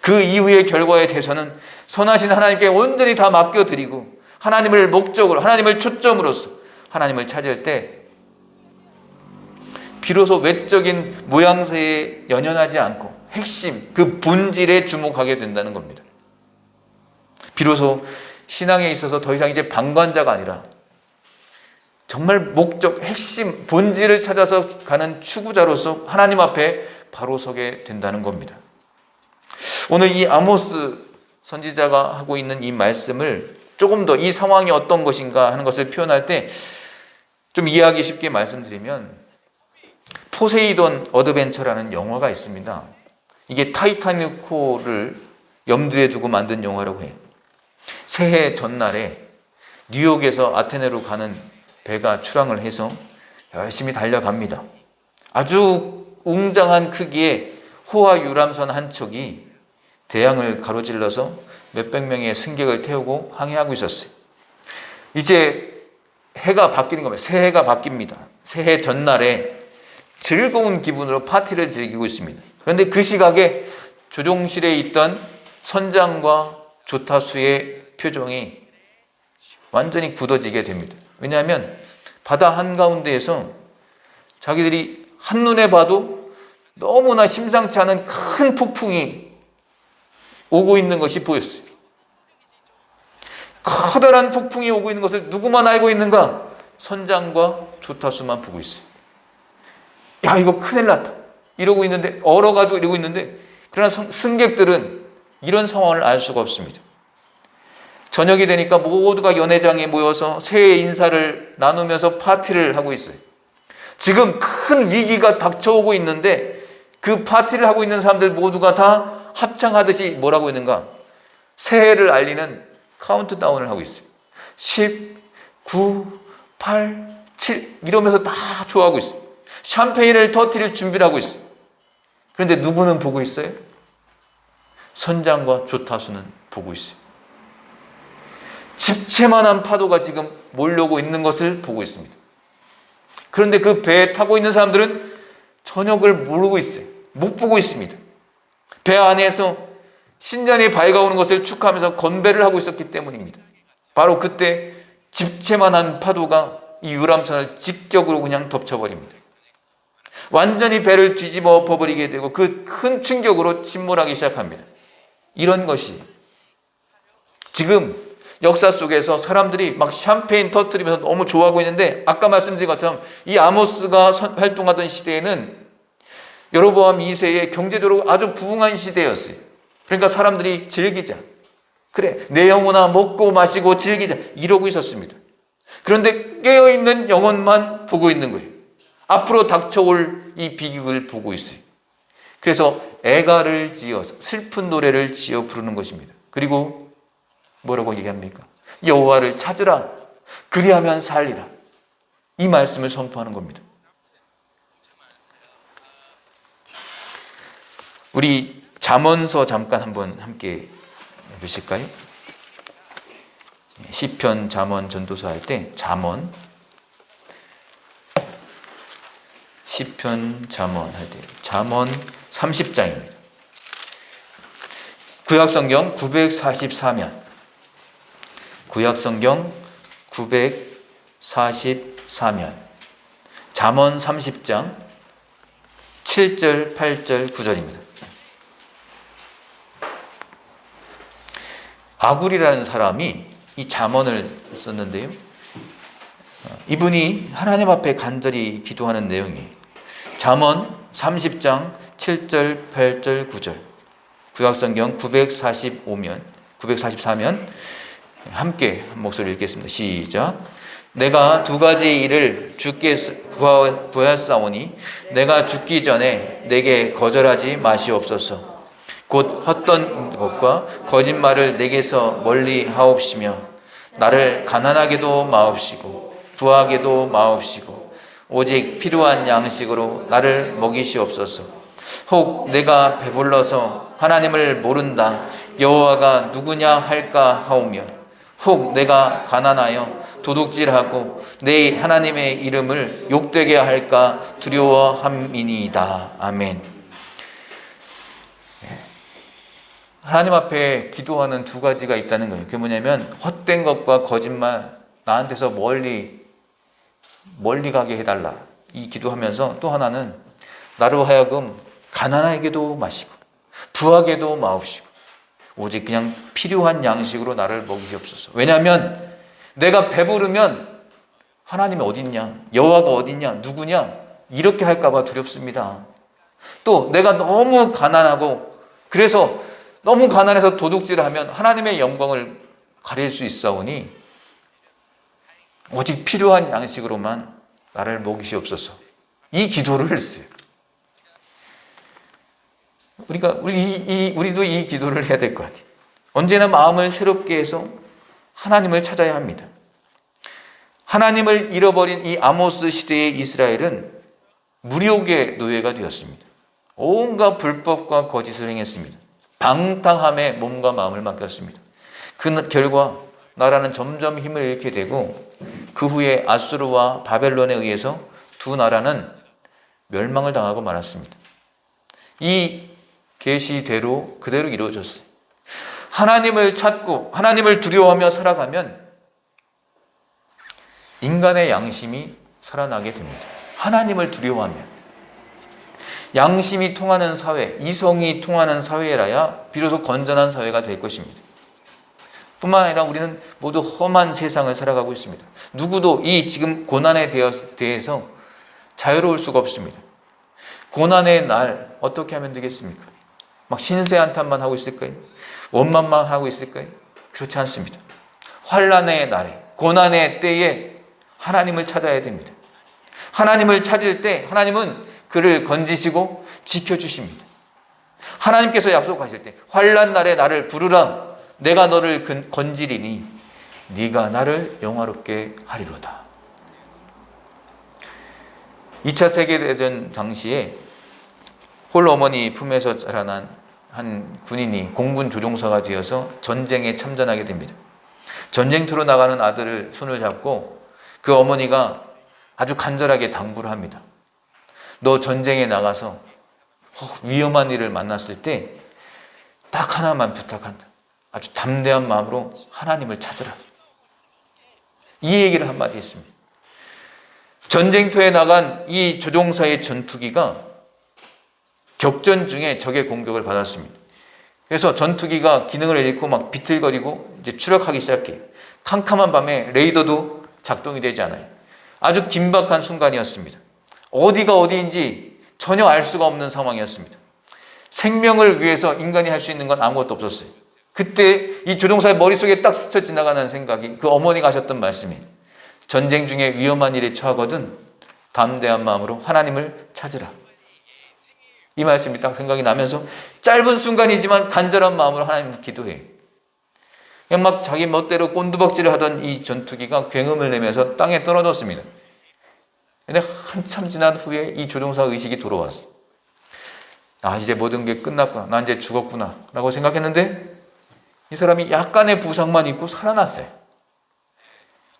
그 이후의 결과에 대해서는 선하신 하나님께 온전히 다 맡겨드리고 하나님을 목적으로, 하나님을 초점으로서 하나님을 찾을 때 비로소 외적인 모양새에 연연하지 않고 핵심, 그 본질에 주목하게 된다는 겁니다. 비로소 신앙에 있어서 더 이상 이제 방관자가 아니라 정말 목적, 핵심, 본질을 찾아서 가는 추구자로서 하나님 앞에 바로 서게 된다는 겁니다. 오늘 이 아모스 선지자가 하고 있는 이 말씀을 조금 더 이 상황이 어떤 것인가 하는 것을 표현할 때 좀 이해하기 쉽게 말씀드리면, 포세이돈 어드벤처라는 영화가 있습니다. 이게 타이타닉호를 염두에 두고 만든 영화라고 해요. 새해 전날에 뉴욕에서 아테네로 가는 배가 출항을 해서 열심히 달려갑니다. 아주 웅장한 크기의 호화 유람선 한 척이 대양을 가로질러서 몇백 명의 승객을 태우고 항해하고 있었어요. 이제 해가 바뀌는 겁니다. 새해가 바뀝니다. 새해 전날에 즐거운 기분으로 파티를 즐기고 있습니다. 그런데 그 시각에 조종실에 있던 선장과 조타수의 표정이 완전히 굳어지게 됩니다. 왜냐하면 바다 한가운데에서 자기들이 한눈에 봐도 너무나 심상치 않은 큰 폭풍이 오고 있는 것이 보였어요. 커다란 폭풍이 오고 있는 것을 누구만 알고 있는가? 선장과 조타수만 보고 있어요. 야, 이거 큰일 났다 이러고 있는데, 얼어가지고 이러고 있는데, 그러나 승객들은 이런 상황을 알 수가 없습니다. 저녁이 되니까 모두가 연회장에 모여서 새해 인사를 나누면서 파티를 하고 있어요. 지금 큰 위기가 닥쳐오고 있는데 그 파티를 하고 있는 사람들 모두가 다 합창하듯이 뭐라고 있는가? 새해를 알리는 카운트다운을 하고 있어요. 10, 9, 8, 7 이러면서 다 좋아하고 있어요. 샴페인을 터뜨릴 준비를 하고 있어요. 그런데 누구는 보고 있어요? 선장과 조타수는 보고 있어요. 집채만한 파도가 지금 몰려오고 있는 것을 보고 있습니다. 그런데 그 배에 타고 있는 사람들은 저녁을 모르고 있어요. 못 보고 있습니다. 배 안에서 신년이 밝아오는 것을 축하하면서 건배를 하고 있었기 때문입니다. 바로 그때 집채만한 파도가 이 유람선을 직격으로 그냥 덮쳐버립니다. 완전히 배를 뒤집어 엎어버리게 되고 그 큰 충격으로 침몰하기 시작합니다. 이런 것이 지금 역사 속에서 사람들이 막 샴페인 터뜨리면서 너무 좋아하고 있는데, 아까 말씀드린 것처럼 이 아모스가 활동하던 시대에는 여로보암 2세의 경제적으로 아주 부흥한 시대였어요. 그러니까 사람들이 즐기자, 그래 내 영혼아 먹고 마시고 즐기자 이러고 있었습니다. 그런데 깨어있는 영혼만 보고 있는 거예요. 앞으로 닥쳐올 이 비극을 보고 있어요. 그래서 애가를 지어서 슬픈 노래를 지어 부르는 것입니다. 그리고 뭐라고 얘기합니까? 여호와를 찾으라, 그리하면 살리라. 이 말씀을 선포하는 겁니다. 우리 잠언서 잠깐 한번 함께 보실까요? 시편, 잠언, 전도서 할 때 잠언, 시편, 잠언 할 때 잠언 30장입니다. 구약성경 944면, 구약성경 944면, 잠언 30장 7절, 8절, 9절입니다. 아굴이라는 사람이 이 잠언을 썼는데요, 이분이 하나님 앞에 간절히 기도하는 내용이에요. 잠언 30장 7절, 8절, 9절. 구약성경 944면 함께 한 목소리 읽겠습니다. 시작. 내가 두 가지 일을 주께 구하였사오니 내가 죽기 전에 내게 거절하지 마시옵소서. 곧 헛된 것과 거짓말을 내게서 멀리 하옵시며 나를 가난하게도 마옵시고 부하게도 마옵시고 오직 필요한 양식으로 나를 먹이시옵소서. 혹 내가 배불러서 하나님을 모른다 여호와가 누구냐 할까 하오며 혹 내가 가난하여 도둑질하고 내 하나님의 이름을 욕되게 할까 두려워함이니이다. 아멘. 하나님 앞에 기도하는 두 가지가 있다는 거예요. 그게 뭐냐면 헛된 것과 거짓말 나한테서 멀리 가게 해달라. 이 기도하면서 또 하나는 나로 하여금 가난하게도 마시고 부하게도 마옵시고 오직 그냥 필요한 양식으로 나를 먹이시옵소서. 왜냐하면 내가 배부르면 하나님이 어딨냐, 여호와가 어딨냐, 누구냐 이렇게 할까 봐 두렵습니다. 또 내가 너무 가난하고 그래서 너무 가난해서 도둑질을 하면 하나님의 영광을 가릴 수 있사오니 오직 필요한 양식으로만 나를 먹이시옵소서. 이 기도를 했어요. 우리도 이 기도를 해야 될 것 같아요. 언제나 마음을 새롭게 해서 하나님을 찾아야 합니다. 하나님을 잃어버린 이 아모스 시대의 이스라엘은 무력의 노예가 되었습니다. 온갖 불법과 거짓을 행했습니다. 방탕함에 몸과 마음을 맡겼습니다. 그 결과 나라는 점점 힘을 잃게 되고 그 후에 아수르와 바벨론에 의해서 두 나라는 멸망을 당하고 말았습니다. 이 계시대로 그대로 이루어졌어요. 하나님을 찾고 하나님을 두려워하며 살아가면 인간의 양심이 살아나게 됩니다. 하나님을 두려워하면 양심이 통하는 사회, 이성이 통하는 사회라야 비로소 건전한 사회가 될 것입니다. 뿐만 아니라 우리는 모두 험한 세상을 살아가고 있습니다. 누구도 이 지금 고난에 대해서 자유로울 수가 없습니다. 고난의 날 어떻게 하면 되겠습니까? 막 신세한탄만 하고 있을까요? 원망만 하고 있을까요? 그렇지 않습니다. 환난의 날에, 고난의 때에 하나님을 찾아야 됩니다. 하나님을 찾을 때 하나님은 그를 건지시고 지켜주십니다. 하나님께서 약속하실 때 환난 날에 나를 부르라 내가 너를 건지리니 네가 나를 영화롭게 하리로다. 2차 세계대전 당시에 홀 어머니 품에서 자라난 한 군인이 공군 조종사가 되어서 전쟁에 참전하게 됩니다. 전쟁터로 나가는 아들을 손을 잡고 그 어머니가 아주 간절하게 당부를 합니다. 너 전쟁에 나가서 위험한 일을 만났을 때 딱 하나만 부탁한다. 아주 담대한 마음으로 하나님을 찾으라. 이 얘기를 한마디 했습니다. 전쟁터에 나간 이 조종사의 전투기가 격전 중에 적의 공격을 받았습니다. 그래서 전투기가 기능을 잃고 막 비틀거리고 이제 추락하기 시작해요. 캄캄한 밤에 레이더도 작동이 되지 않아요. 아주 긴박한 순간이었습니다. 어디가 어디인지 전혀 알 수가 없는 상황이었습니다. 생명을 위해서 인간이 할 수 있는 건 아무것도 없었어요. 그때 이 조종사의 머릿속에 딱 스쳐 지나가는 생각이 그 어머니가 하셨던 말씀이에요. 전쟁 중에 위험한 일에 처하거든 담대한 마음으로 하나님을 찾으라. 이 말씀이 딱 생각이 나면서 짧은 순간이지만 간절한 마음으로 하나님을 기도해요. 그냥 막 자기 멋대로 꼰두박질을 하던 이 전투기가 굉음을 내면서 땅에 떨어졌습니다. 근데 한참 지난 후에 이 조종사 의식이 돌아왔어. 아, 이제 모든 게 끝났구나. 나 이제 죽었구나. 라고 생각했는데 이 사람이 약간의 부상만 입고 살아났어요.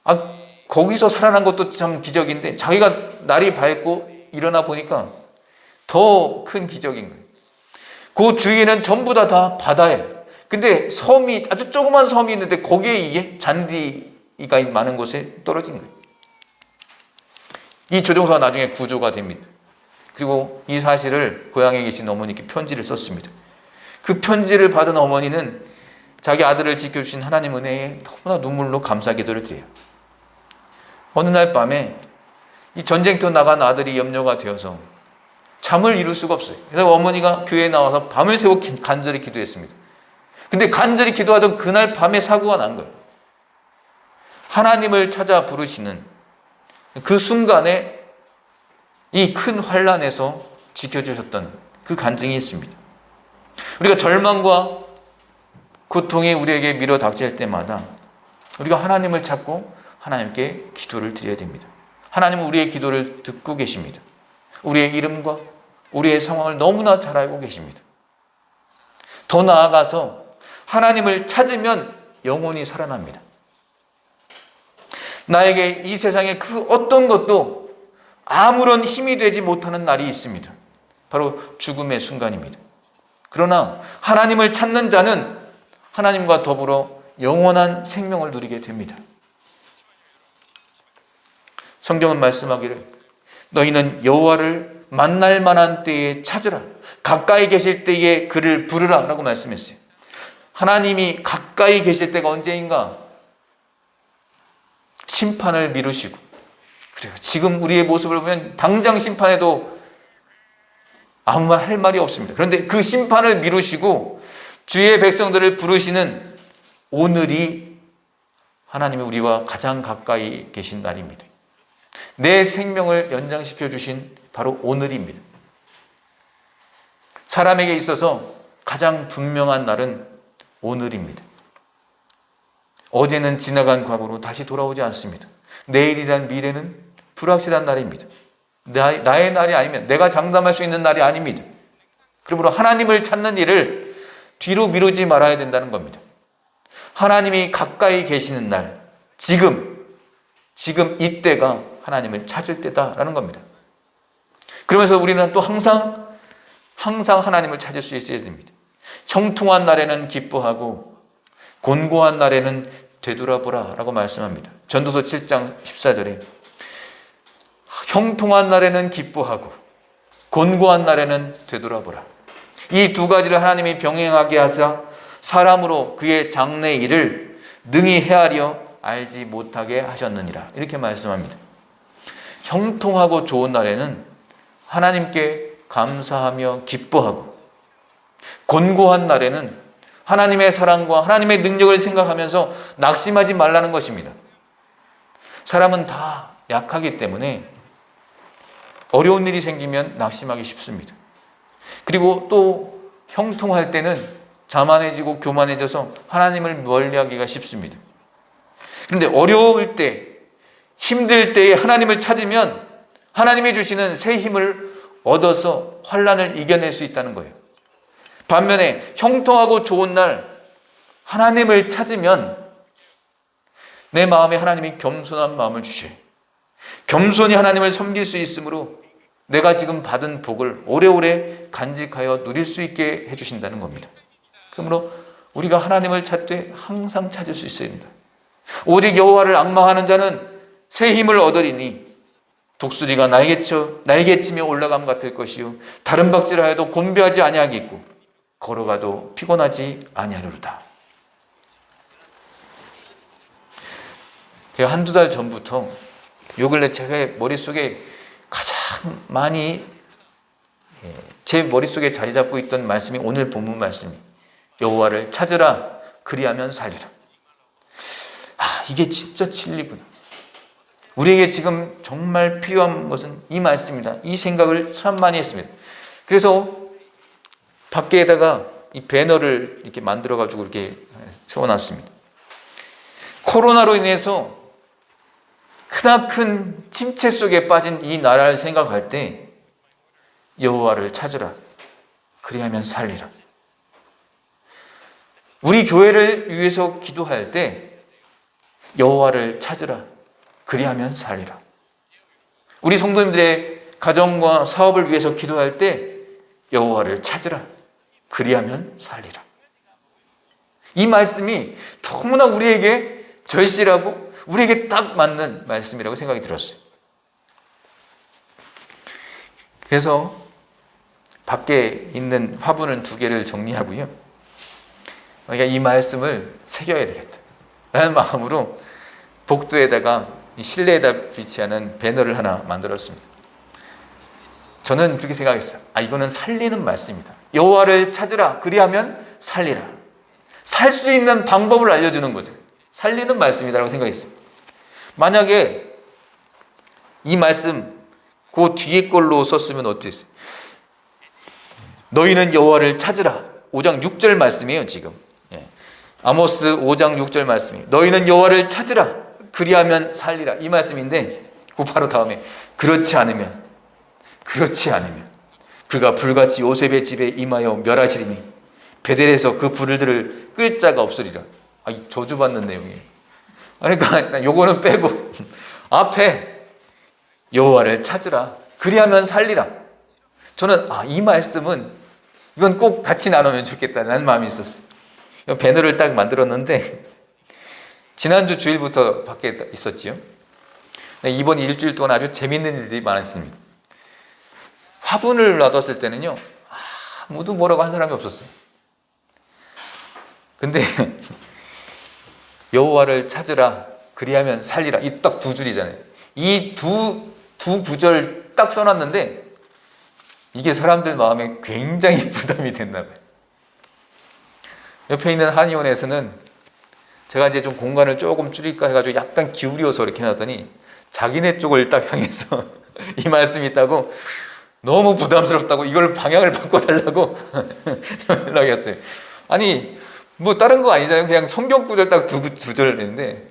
아, 거기서 살아난 것도 참 기적인데 자기가 날이 밝고 일어나 보니까 더 큰 기적인 거예요. 그 주위에는 전부 다 바다예요. 근데 섬이 아주 조그만 섬이 있는데 거기에 이게 잔디가 많은 곳에 떨어진 거예요. 이 조종사가 나중에 구조가 됩니다. 그리고 이 사실을 고향에 계신 어머니께 편지를 썼습니다. 그 편지를 받은 어머니는 자기 아들을 지켜주신 하나님 은혜에 너무나 눈물로 감사 기도를 드려요. 어느 날 밤에 이 전쟁터 나간 아들이 염려가 되어서 잠을 이룰 수가 없어요. 그래서 어머니가 교회에 나와서 밤을 새워 간절히 기도했습니다. 근데 간절히 기도하던 그날 밤에 사고가 난 거예요. 하나님을 찾아 부르시는 그 순간에 이 큰 환난에서 지켜주셨던 그 간증이 있습니다. 우리가 절망과 고통이 우리에게 밀어닥칠 때마다 우리가 하나님을 찾고 하나님께 기도를 드려야 됩니다. 하나님은 우리의 기도를 듣고 계십니다. 우리의 이름과 우리의 상황을 너무나 잘 알고 계십니다. 더 나아가서 하나님을 찾으면 영혼이 살아납니다. 나에게 이 세상의 그 어떤 것도 아무런 힘이 되지 못하는 날이 있습니다. 바로 죽음의 순간입니다. 그러나 하나님을 찾는 자는 하나님과 더불어 영원한 생명을 누리게 됩니다. 성경은 말씀하기를 너희는 여호와를 만날 만한 때에 찾으라. 가까이 계실 때에 그를 부르라 라고 말씀했어요. 하나님이 가까이 계실 때가 언제인가? 심판을 미루시고, 그래요. 지금 우리의 모습을 보면 당장 심판해도 아무 말 할 말이 없습니다. 그런데 그 심판을 미루시고 주의 백성들을 부르시는 오늘이 하나님이 우리와 가장 가까이 계신 날입니다. 내 생명을 연장시켜 주신 바로 오늘입니다. 사람에게 있어서 가장 분명한 날은 오늘입니다. 어제는 지나간 과거로 다시 돌아오지 않습니다. 내일이란 미래는 불확실한 날입니다. 나의 날이 아니면 내가 장담할 수 있는 날이 아닙니다. 그러므로 하나님을 찾는 일을 뒤로 미루지 말아야 된다는 겁니다. 하나님이 가까이 계시는 날, 지금 이때가 하나님을 찾을 때다라는 겁니다. 그러면서 우리는 또 항상 하나님을 찾을 수 있어야 됩니다. 형통한 날에는 기뻐하고 곤고한 날에는 되돌아보라 라고 말씀합니다. 전도서 7장 14절에 형통한 날에는 기뻐하고 곤고한 날에는 되돌아보라. 이 두 가지를 하나님이 병행하게 하사 사람으로 그의 장래 일을 능히 헤아려 알지 못하게 하셨느니라. 이렇게 말씀합니다. 형통하고 좋은 날에는 하나님께 감사하며 기뻐하고, 곤고한 날에는 하나님의 사랑과 하나님의 능력을 생각하면서 낙심하지 말라는 것입니다. 사람은 다 약하기 때문에 어려운 일이 생기면 낙심하기 쉽습니다. 그리고 또 형통할 때는 자만해지고 교만해져서 하나님을 멀리하기가 쉽습니다. 그런데 어려울 때, 힘들 때에 하나님을 찾으면 하나님이 주시는 새 힘을 얻어서 환난을 이겨낼 수 있다는 거예요. 반면에 형통하고 좋은 날 하나님을 찾으면 내 마음에 하나님이 겸손한 마음을 주셔요. 겸손히 하나님을 섬길 수 있으므로 내가 지금 받은 복을 오래오래 간직하여 누릴 수 있게 해주신다는 겁니다. 그러므로 우리가 하나님을 찾되 항상 찾을 수 있어야 합니다. 오직 여호와를 앙망하는 자는 새 힘을 얻으리니 독수리가 날개치며 올라감 같을 것이요 다른 박질하여도 곤배하지 아니하겠고 걸어가도 피곤하지 아니하리로다. 한두 달 전부터 요 근래 제 머릿속에 가장 많이 제 머릿속에 자리 잡고 있던 말씀이 오늘 본문 말씀이에요. 여호와를 찾으라 그리하면 살리라. 이게 진짜 진리구나. 우리에게 지금 정말 필요한 것은 이 말씀이다. 이 생각을 참 많이 했습니다. 그래서 밖에다가 이 배너를 이렇게 만들어가지고 이렇게 세워놨습니다. 코로나로 인해서 크나큰 침체 속에 빠진 이 나라를 생각할 때 여호와를 찾으라 그리하면 살리라. 우리 교회를 위해서 기도할 때 여호와를 찾으라 그리하면 살리라. 우리 성도님들의 가정과 사업을 위해서 기도할 때 여호와를 찾으라 그리하면 살리라. 이 말씀이 너무나 우리에게 절실하고 우리에게 딱 맞는 말씀이라고 생각이 들었어요. 그래서 밖에 있는 화분은 2개를 정리하고요. 그러니까 이 말씀을 새겨야 되겠다 라는 마음으로 복도에다가 실내에다 비치하는 배너를 하나 만들었습니다. 저는 그렇게 생각했어요. 이거는 살리는 말씀이다. 여호와를 찾으라. 그리하면 살리라. 살 수 있는 방법을 알려주는 거죠. 살리는 말씀이다라고 생각했어요. 만약에 이 말씀 그 뒤에 걸로 썼으면 어땠어요? 너희는 여호와를 찾으라. 5장 6절 말씀이에요, 지금. 아모스 5장 6절 말씀이에요. 너희는 여호와를 찾으라. 그리하면 살리라. 이 말씀인데 그 바로 다음에 그렇지 않으면 그가 불같이 요셉의 집에 임하여 멸하시리니 베델에서 그 불들을 끌 자가 없으리라. 저주받는 내용이에요. 그러니까 요거는 빼고 앞에 여호와를 찾으라. 그리하면 살리라. 저는 이 말씀은 이건 꼭 같이 나누면 좋겠다는 마음이 있었어요. 배너를 딱 만들었는데 지난주 주일부터 밖에 있었지요. 이번 일주일 동안 아주 재밌는 일들이 많았습니다. 화분을 놔뒀을 때는요, 아무도 뭐라고 한 사람이 없었어요. 근데 여호와를 찾으라. 그리하면 살리라. 이 딱 두 줄이잖아요. 이 두 구절 딱 써놨는데 이게 사람들 마음에 굉장히 부담이 됐나 봐요. 옆에 있는 한의원에서는 제가 이제 좀 공간을 조금 줄일까 해가지고 약간 기울여서 이렇게 해놨더니 자기네 쪽을 딱 향해서 이 말씀이 있다고 너무 부담스럽다고 이걸 방향을 바꿔달라고 연락했어요. 뭐 다른 거 아니잖아요. 그냥 성경 구절 딱 두 절 했는데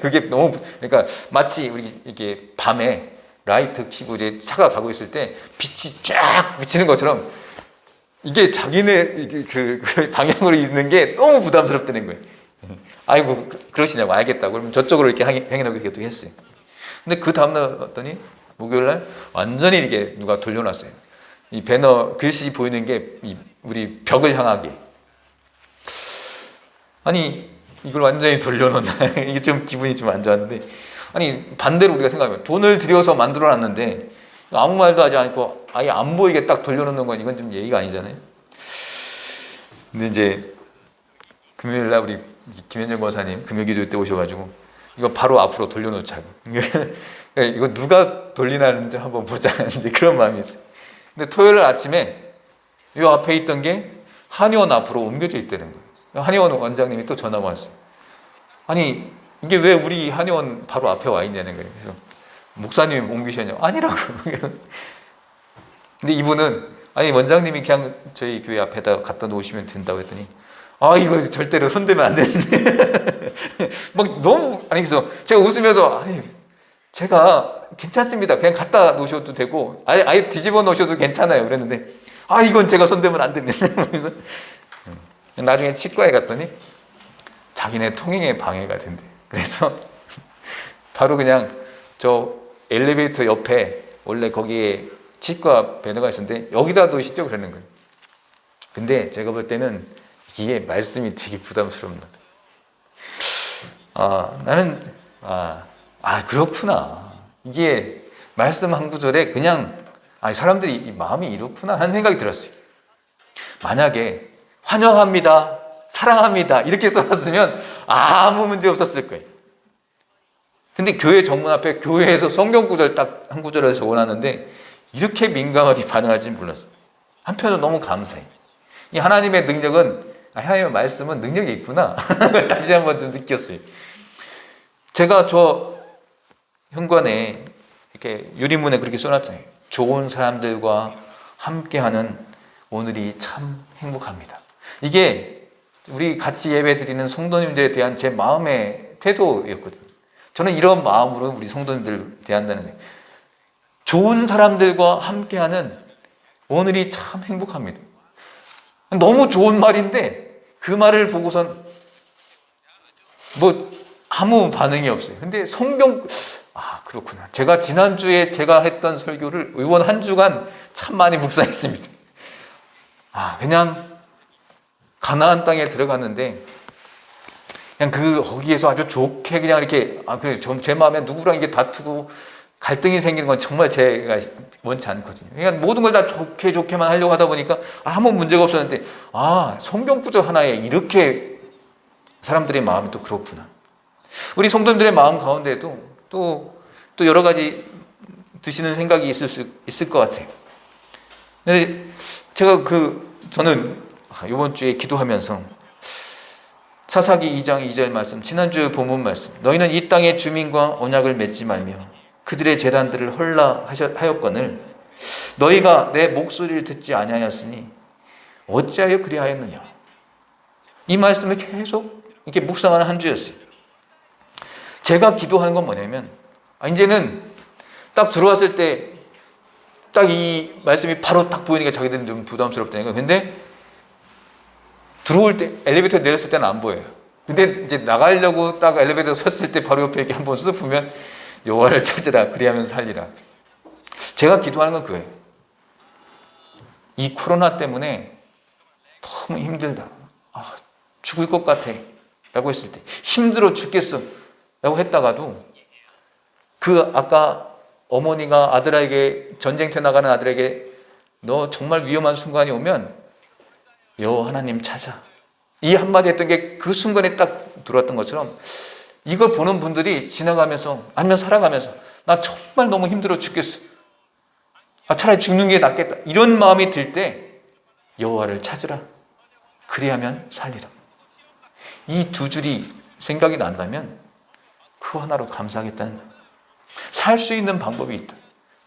그게 너무, 그러니까 마치 우리 이렇게 밤에 라이트 켜고 이제 차가 가고 있을 때 빛이 쫙 비치는 것처럼 이게 자기네 그 방향으로 있는 게 너무 부담스럽다는 거예요. 아이고 그러시냐고. 알겠다고. 그러면 저쪽으로 이렇게 향해놓기도 했어요. 근데 그 다음날 왔더니 목요일날 완전히 이렇게 누가 돌려놨어요. 이 배너 글씨 보이는 게 우리 벽을 향하게. 이걸 완전히 돌려놓나. 이게 좀 기분이 좀 안 좋았는데, 반대로 우리가 생각하면 돈을 들여서 만들어놨는데 아무 말도 하지 않고 아예 안 보이게 딱 돌려놓는 건 이건 좀 예의가 아니잖아요. 근데 이제 금요일날 우리 김현정 권사님 금요기도 때 오셔가지고 이거 바로 앞으로 돌려놓자고. 이거 누가 돌리나는지 한번 보자. 이제 그런 마음이 있어요. 근데 토요일 아침에 이 앞에 있던 게 한의원 앞으로 옮겨져 있다는 거예요. 한의원 원장님이 또 전화가 왔어요. 이게 왜 우리 한의원 바로 앞에 와 있냐는 거예요. 그래서 목사님이 옮기셨냐고. 아니라고. 근데 이분은 원장님이 그냥 저희 교회 앞에다 갖다 놓으시면 된다고 했더니 이거 절대로 손대면 안 되는데 막 너무 그래서 제가 웃으면서 제가 괜찮습니다. 그냥 갖다 놓으셔도 되고 아예 뒤집어 놓으셔도 괜찮아요. 그랬는데 이건 제가 손대면 안 됩니다. 그래서 나중에 치과에 갔더니 자기네 통행에 방해가 된대. 그래서 바로 그냥 저 엘리베이터 옆에 원래 거기에 치과 배너가 있었는데 여기다 놓으시죠 그러는 거예요. 근데 제가 볼 때는 이게 말씀이 되게 부담스럽나. 나는 그렇구나. 이게 말씀 한 구절에 그냥 사람들이 이 마음이 이렇구나 하는 생각이 들었어요. 만약에 환영합니다, 사랑합니다 이렇게 써놨으면 아무 문제 없었을 거예요. 근데 교회 정문 앞에 교회에서 성경 구절 딱 한 구절을 적어놨는데 이렇게 민감하게 반응할지는 몰랐어요. 한편으로 너무 감사해요. 이 하나님의 능력은, 하나님의 말씀은 능력이 있구나. 다시 한번 좀 느꼈어요. 제가 저 현관에 이렇게 유리문에 그렇게 써놨잖아요. 좋은 사람들과 함께하는 오늘이 참 행복합니다. 이게 우리 같이 예배 드리는 성도님들에 대한 제 마음의 태도였거든요. 저는 이런 마음으로 우리 성도님들을 대한다는 거예요. 좋은 사람들과 함께하는 오늘이 참 행복합니다. 너무 좋은 말인데 그 말을 보고선 아무 반응이 없어요. 근데 성경, 그렇구나. 제가 지난주에 제가 했던 설교를 이번 한 주간 참 많이 묵상했습니다. 그냥 가나안 땅에 들어갔는데 그냥 거기에서 아주 좋게 그냥 이렇게 제 마음에 누구랑 이게 다투고 갈등이 생기는 건 정말 제가 원치 않거든요. 그러니까 모든 걸 다 좋게만 하려고 하다 보니까 아무 문제가 없었는데 성경 구절 하나에 이렇게 사람들의 마음이 또 그렇구나. 우리 성도님들의 마음 가운데에도 또 여러 가지 드시는 생각이 있을 것 같아요. 근데 제가 저는 이번 주에 기도하면서 사사기 2장 2절 말씀, 지난주 본문 말씀, 너희는 이 땅의 주민과 언약을 맺지 말며 그들의 제단들을 헐라하였거늘 너희가 내 목소리를 듣지 아니하였으니 어찌하여 그리하였느냐. 이 말씀을 계속 이렇게 묵상하는 한 주였어요. 제가 기도하는 건 뭐냐면, 이제는 딱 들어왔을 때 딱 이 말씀이 바로 딱 보이니까 자기들은 좀 부담스럽다니까. 근데 들어올 때, 엘리베이터 내렸을 때는 안 보여요. 근데 이제 나가려고 딱 엘리베이터 섰을 때 바로 옆에 이렇게 한번 쓱 보면 여호와를 찾으라 그리하면 살리라. 제가 기도하는 건 그거예요. 이 코로나 때문에 너무 힘들다, 죽을 것 같아 라고 했을 때, 힘들어 죽겠어 라고 했다가도 아까 어머니가 아들에게, 전쟁터에 나가는 아들에게 너 정말 위험한 순간이 오면 여호와 하나님 찾아, 이 한마디 했던 게 그 순간에 딱 들어왔던 것처럼, 이걸 보는 분들이 지나가면서 아니면 살아가면서 나 정말 너무 힘들어 죽겠어, 차라리 죽는 게 낫겠다, 이런 마음이 들 때 여호와를 찾으라 그리하면 살리라. 이 두 줄이 생각이 난다면 그 하나로 감사하겠다는 거예요. 살 수 있는 방법이 있다.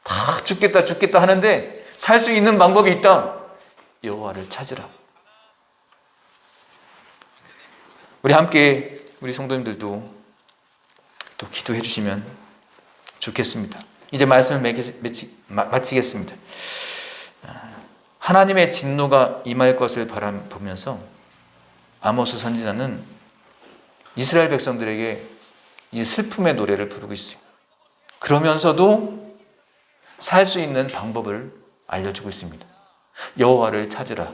다 죽겠다 하는데 살 수 있는 방법이 있다. 여호와를 찾으라. 우리 함께, 우리 성도님들도 또 기도해 주시면 좋겠습니다. 이제 말씀을 마치겠습니다. 하나님의 진노가 임할 것을 바라보면서 아모스 선지자는 이스라엘 백성들에게 이 슬픔의 노래를 부르고 있어요. 그러면서도 살 수 있는 방법을 알려주고 있습니다. 여호와를 찾으라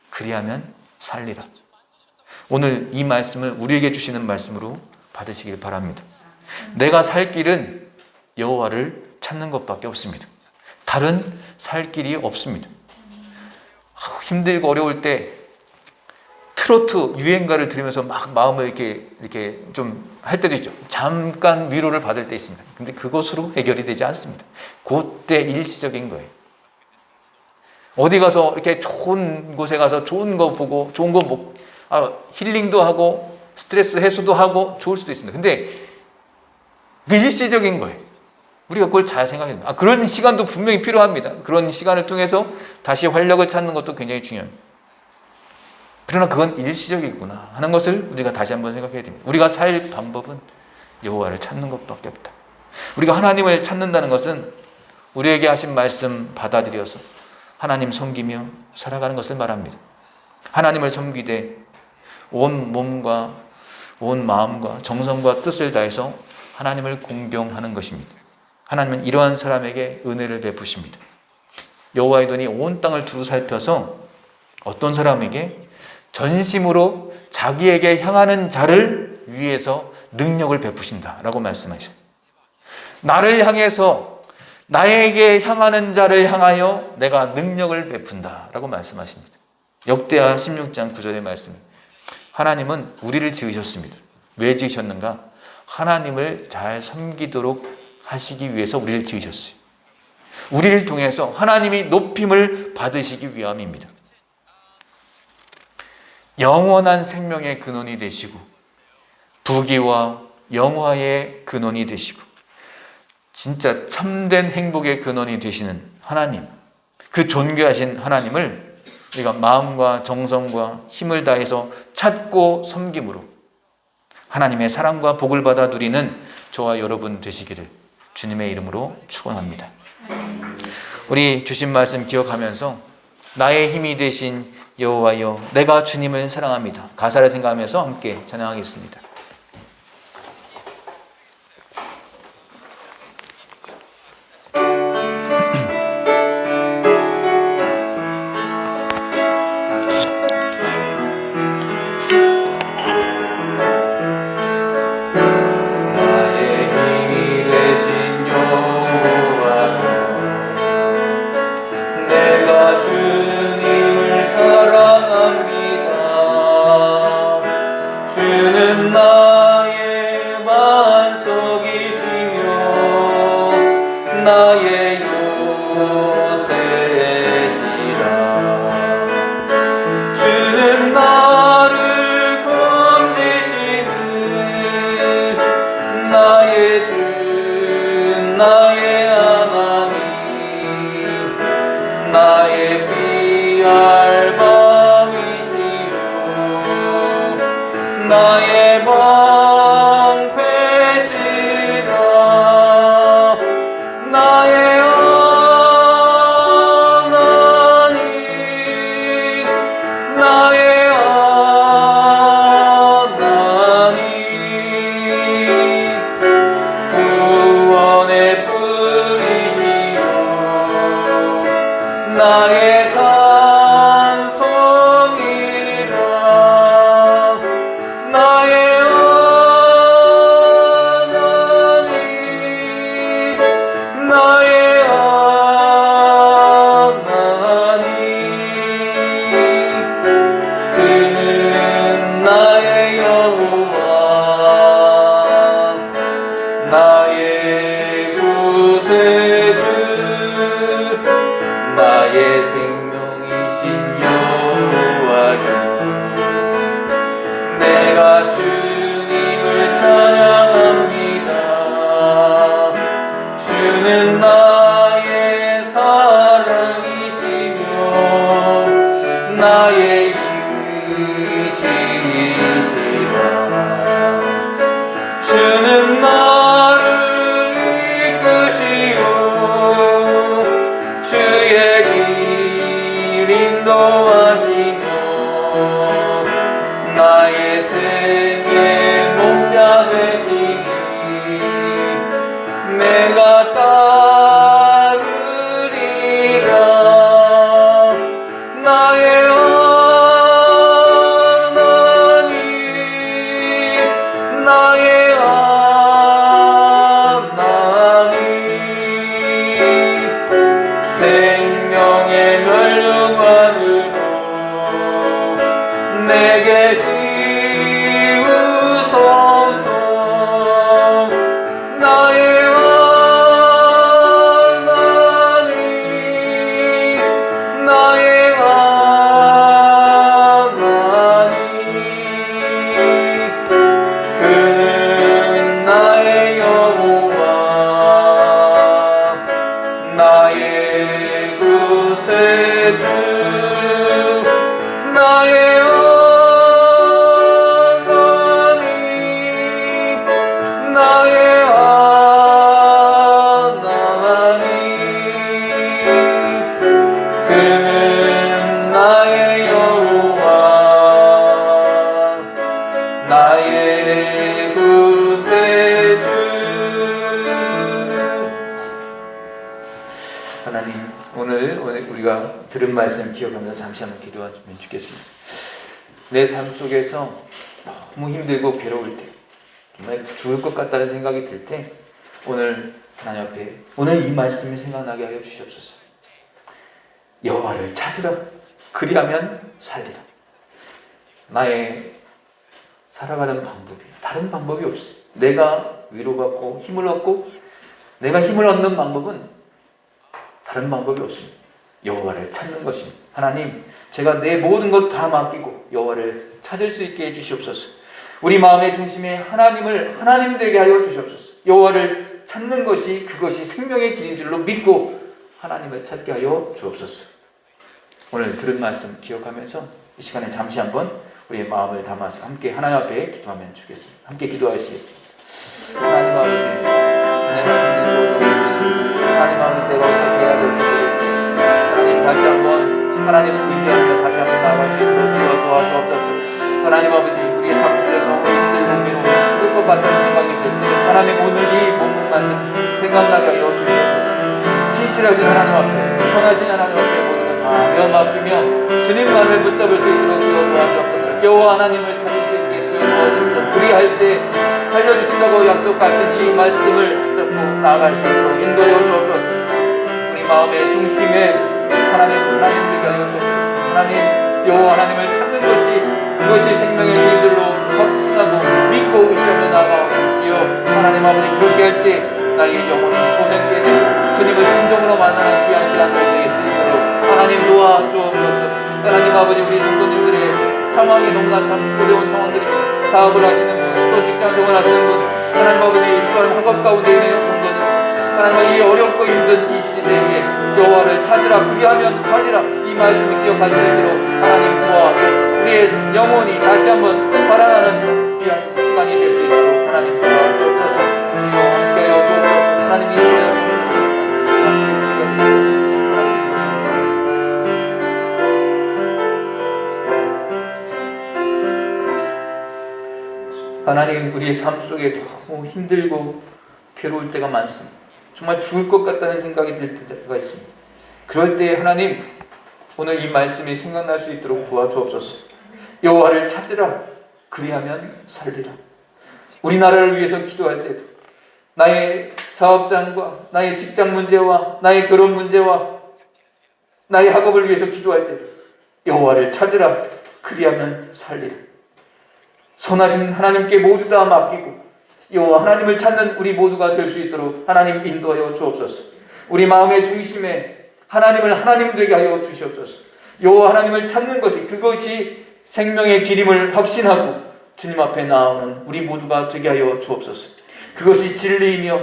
그리하면 살리라. 오늘 이 말씀을 우리에게 주시는 말씀으로 받으시길 바랍니다. 내가 살 길은 여호와를 찾는 것밖에 없습니다. 다른 살 길이 없습니다. 힘들고 어려울 때 트로트 유행가를 들으면서 막 마음을 이렇게 좀 할 때도 있죠. 잠깐 위로를 받을 때 있습니다. 근데 그것으로 해결이 되지 않습니다. 그때 일시적인 거예요. 어디 가서 이렇게 좋은 곳에 가서 좋은 거 보고 좋은 거 힐링도 하고 스트레스 해소도 하고 좋을 수도 있습니다. 근데 그 일시적인 거예요. 우리가 그걸 잘 생각해야 됩니다. 그런 시간도 분명히 필요합니다. 그런 시간을 통해서 다시 활력을 찾는 것도 굉장히 중요합니다. 그러나 그건 일시적이구나 하는 것을 우리가 다시 한번 생각해야 됩니다. 우리가 살 방법은 여호와를 찾는 것밖에 없다. 우리가 하나님을 찾는다는 것은 우리에게 하신 말씀 받아들여서 하나님 섬기며 살아가는 것을 말합니다. 하나님을 섬기되 온 몸과 온 마음과 정성과 뜻을 다해서 하나님을 공경하는 것입니다. 하나님은 이러한 사람에게 은혜를 베푸십니다. 여호와의 눈이 온 땅을 두루 살펴서 어떤 사람에게 전심으로 자기에게 향하는 자를 위해서 능력을 베푸신다라고 말씀하셔요. 나를 향해서 나에게 향하는 자를 향하여 내가 능력을 베푼다라고 말씀하십니다. 역대하 16장 9절의 말씀. 하나님은 우리를 지으셨습니다. 왜 지으셨는가? 하나님을 잘 섬기도록 하시기 위해서 우리를 지으셨어요. 우리를 통해서 하나님이 높임을 받으시기 위함입니다. 영원한 생명의 근원이 되시고 부귀와 영화의 근원이 되시고 진짜 참된 행복의 근원이 되시는 하나님, 그 존귀하신 하나님을 우리가 마음과 정성과 힘을 다해서 찾고 섬김으로 하나님의 사랑과 복을 받아 누리는 저와 여러분 되시기를 주님의 이름으로 축원합니다. 우리 주신 말씀 기억하면서 나의 힘이 되신 여호와여, 내가 주님을 사랑합니다. 가사를 생각하면서 함께 찬양하겠습니다. 주는 나 나의 방패시라 나의 하나님 나의 하나님 구원의 뿌리시오 나의 산성이라 나의 하나님 나의 하나님 그는 나의 여호와 나의 구세주 나의 생명이신 여호와여 내가 주님을 찬양합니다 주는 나의 사랑이시며 나의 의지이시라 주는 나를 이끄시오 주의 길 인도하시며 나의 생의 목자 되시니 내가 따르리라 나의 하나님 나의 하나님 생명의 멸류관으로 내게 씌우소서 나의 하나님 나의 하나님 그는 나의 여호와 나의 구세주 나의 하나님 나의 하나님 그는 나의 여호와 나의 구세주 하나님 오늘 우리가 들은 말씀 기억하면서 잠시 한번 기도하면 좋겠습니다. 내 삶 속에서 너무 힘들고 괴로울 때 정말 죽을 것 같다는 생각이 들 때 오늘 하나님 앞에 오늘 이 말씀이 생각나게 하여 주시옵소서. 여호와를 찾으라 그리하면 살리라. 나의 살아가는 방법이 다른 방법이 없어요. 내가 위로받고 힘을 얻고 내가 힘을 얻는 방법은 다른 방법이 없습니다. 여호와를 찾는 것입니다. 하나님 제가 내 모든 것 다 맡기고 여호와를 찾을 수 있게 해주시옵소서. 우리 마음의 중심에 하나님을 하나님 되게 하여 주시옵소서. 여호와를 찾는 것이 그것이 생명의 길인 줄로 믿고 하나님을 찾게 하여 주옵소서. 오늘 들은 말씀 기억하면서 이 시간에 잠시 한번 우리의 마음을 담아서 함께 하나님 앞에 기도하면 좋겠습니다. 함께 기도하시겠습니다. 하나님 아버지 하나님 아버지 내가 어떻게 해야 될지 모르겠는데 하나님 다시 한번 하나님을 의지하며 다시 한번 나아갈 수 있도록 주여 도와주옵소서. 하나님 아버지 우리의 삶 속에 너무 힘들고 괴로워 죽을 것 같다는 생각이 들 때 하나님 오늘 이 본문 말씀 생각나게 하여 주옵소서. 신실하신 하나님 앞에 선하신 하나님 앞에 모든 것 다 맡기며 주님만을 붙잡을 수 있도록 주여 도와주옵소서. 여호와 하나님을 찾을 수 있게 주여 도와주옵소서. 그리할 때 살려주신다고 약속하신 이 말씀을 잡고 나아갈 수 있도록 인도하여 주옵소서. 우리 마음의 중심에 하나님을 하여 주옵소서. 하나님 여호와 하나님을 찾는 것이 그것이 생명의 길들로 확신하고 믿고 의지하며 나아가옵시오. 하나님 아버지 그렇게 할 때 나의 영혼은 소생되게 되고 주님을 진정으로 만나는 귀한 시간들 되게 수 있도록 하나님 도와주옵소서. 하나님 아버지 우리 성도님들의 상황이 너무나 참 어려운 상황들입니다. 사업을 하시는 분, 또 직장 생활 하시는 분, 하나님 아버지 또한 학업 가운데 있는 성도님, 하나님 이 어렵고 힘든 이 시대에 여호와를 찾으라 그리하면 살리라 이 말씀을 기억할 수 있도록 하나님 도와주옵소서. 우리 우리의 영혼이 다시 한번 살아나는 귀한 시간이 될 수 있도록 하나님 도와주옵소서. 주여 함께하여 주옵소서. 하나님 인도하여 주옵소서. 하나님, 우리의 삶 속에 너무 힘들고 괴로울 때가 많습니다. 정말 죽을 것 같다는 생각이 들 때가 있습니다. 그럴 때 하나님, 오늘 이 말씀이 생각날 수 있도록 도와주옵소서. 여호와를 찾으라, 그리하면 살리라. 우리나라를 위해서 기도할 때도 나의 사업장과 나의 직장 문제와 나의 결혼 문제와 나의 학업을 위해서 기도할 때도 여호와를 찾으라, 그리하면 살리라. 선하신 하나님께 모두 다 맡기고 여호와 하나님을 찾는 우리 모두가 될 수 있도록 하나님 인도하여 주옵소서. 우리 마음의 중심에 하나님을 하나님 되게 하여 주시옵소서. 여호와 하나님을 찾는 것이, 그것이 생명의 길임을 확신하고 주님 앞에 나오는 우리 모두가 되게 하여 주옵소서. 그것이 진리이며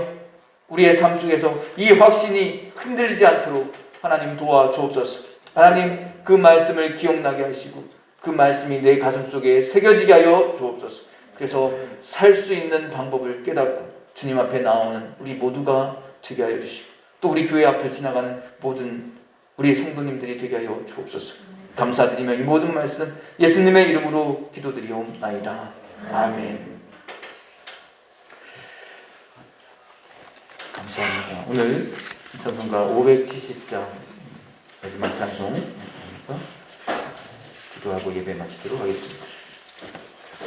우리의 삶 속에서 이 확신이 흔들리지 않도록 하나님 도와주옵소서. 하나님, 그 말씀을 기억나게 하시고 그 말씀이 내 가슴 속에 새겨지게 하여 주옵소서. 그래서 살 수 있는 방법을 깨닫고 주님 앞에 나오는 우리 모두가 되게 하여 주시고 또 우리 교회 앞을 지나가는 모든 우리 성도님들이 되게 하여 주옵소서. 감사드리며 이 모든 말씀 예수님의 이름으로 기도드리옵나이다. 아멘. 감사합니다. 오늘 찬송가 570장 마지막 찬송에서 기도하고 예배 마치도록 하겠습니다.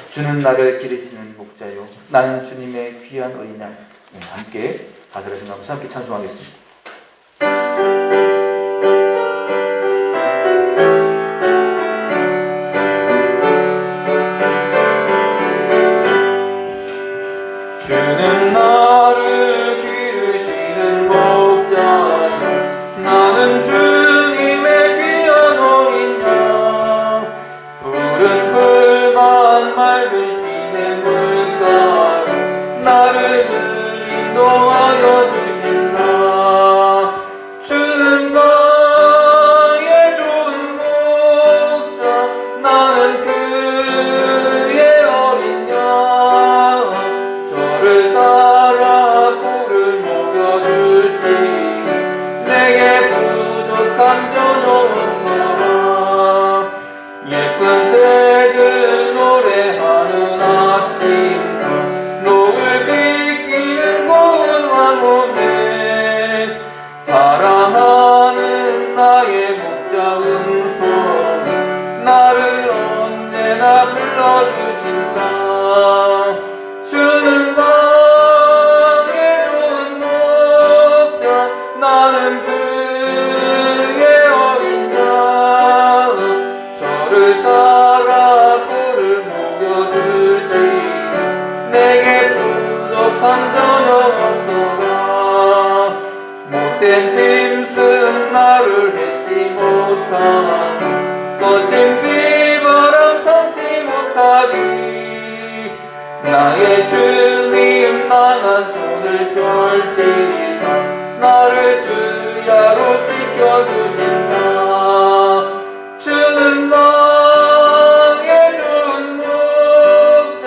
주는 나를 기르시는 목자요, 나는 주님의 귀한 어린 양. 함께 가사를 생각하면서 함께 찬송하겠습니다. 주는 나를 기르시는 목자요, 나는 주님의 귀한 어린 양. 푸른 풀만 맑은 시냇 물가로 나를 늘 인도하여 주신다. 주는 나의 좋은 목자, 나는 그의 어린 양. 저를 따라 꿀을 먹여주시니 내게 부족함 전혀 없어라. 예쁜 새들 노래하는 아침과 노을 비키는 고운 황혼에 사랑하는 나의 목자 음성 나를 언제나 불러주신다. 주는 나의 좋은 목자, 나는 그의 어린 양. 저를 따라 꿀을 먹여주시니 내게 부족함 전혀 없어라. 못된 짐승 나를 해치 못하고 거친 비바람 삼지 못하리. 나의 주님 강한 손을 펼치사 나를 주야로 비켜주신다. 주는 나의 좋은 목자,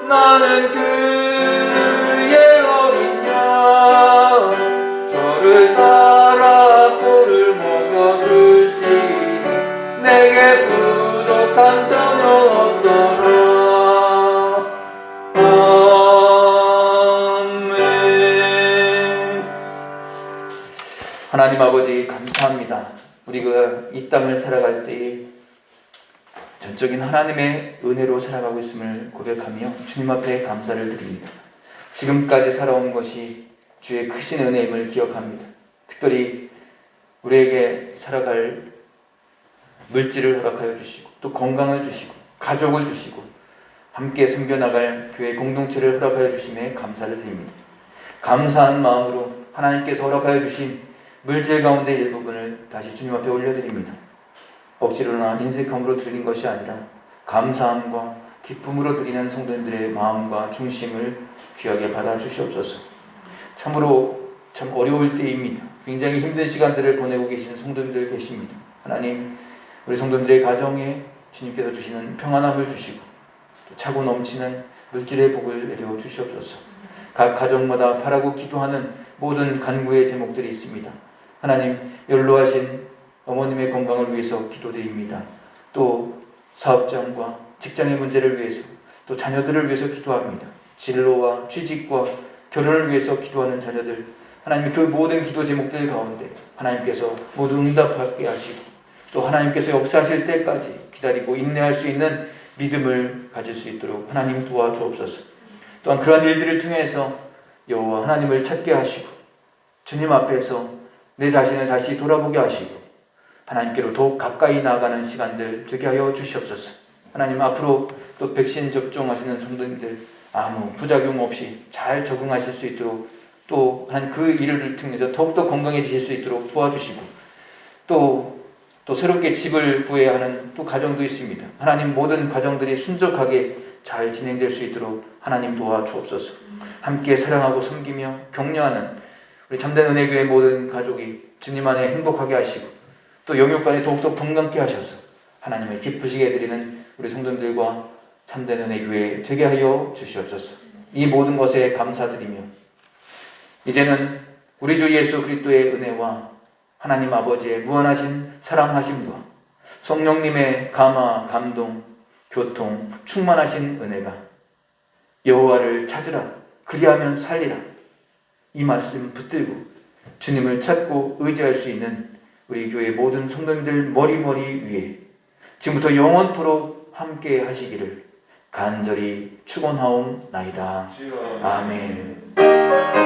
나는 그의 어린 양. 저를 따라 꿀을 먹여주시니 내게 부족함 전혀 없어라. 아멘. 하나님 아버지, 감사합니다. 우리가 이 땅을 살아갈 때에 전적인 하나님의 은혜로 살아가고 있음을 고백하며 주님 앞에 감사를 드립니다. 지금까지 살아온 것이 주의 크신 은혜임을 기억합니다. 특별히 우리에게 살아갈 물질을 허락하여 주시고 또 건강을 주시고 가족을 주시고 함께 섬겨나갈 교회 공동체를 허락하여 주심에 감사를 드립니다. 감사한 마음으로 하나님께서 허락하여 주신 물질 가운데 일부분을 다시 주님 앞에 올려드립니다. 억지로나 인색함으로 드리는 것이 아니라 감사함과 기쁨으로 드리는 성도님들의 마음과 중심을 귀하게 받아주시옵소서. 참으로 참 어려울 때입니다. 굉장히 힘든 시간들을 보내고 계시는 성도님들 계십니다. 하나님, 우리 성도님들의 가정에 주님께서 주시는 평안함을 주시고 또 차고 넘치는 물질의 복을 내려 주시옵소서. 각 가정마다 바라고 기도하는 모든 간구의 제목들이 있습니다. 하나님, 연로하신 어머님의 건강을 위해서 기도드립니다. 또 사업장과 직장의 문제를 위해서, 또 자녀들을 위해서 기도합니다. 진로와 취직과 결혼을 위해서 기도하는 자녀들, 하나님 그 모든 기도 제목들 가운데 하나님께서 모두 응답하게 하시고 또 하나님께서 역사하실 때까지 기다리고 인내할 수 있는 믿음을 가질 수 있도록 하나님 도와주옵소서. 또한 그러한 일들을 통해서 여호와 하나님을 찾게 하시고 주님 앞에서 내 자신을 다시 돌아보게 하시고 하나님께로 더욱 가까이 나아가는 시간들 되게 하여 주시옵소서. 하나님, 앞으로 또 백신 접종하시는 성도님들 아무 부작용 없이 잘 적응하실 수 있도록 또 하나님 그 일을 통해서 더욱더 건강해지실 수 있도록 도와주시고 또 새롭게 집을 구해야 하는 또 가정도 있습니다. 하나님, 모든 가정들이 순적하게 잘 진행될 수 있도록 하나님 도와주옵소서. 함께 사랑하고 섬기며 격려하는 우리 참된 은혜교회 모든 가족이 주님 안에 행복하게 하시고 또 영육간에 더욱더 건강케 하셔서 하나님을 기쁘시게 해드리는 우리 성도들과 참된 은혜교회 되게 하여 주시옵소서. 이 모든 것에 감사드리며 이제는 우리 주 예수 그리스도의 은혜와 하나님 아버지의 무한하신 사랑하심과 성령님의 감화, 감동, 교통, 충만하신 은혜가 여호와를 찾으라, 그리하면 살리라, 이 말씀 붙들고 주님을 찾고 의지할 수 있는 우리 교회 모든 성도님들 머리머리 위에 지금부터 영원토록 함께 하시기를 간절히 축원하옵나이다. 아멘.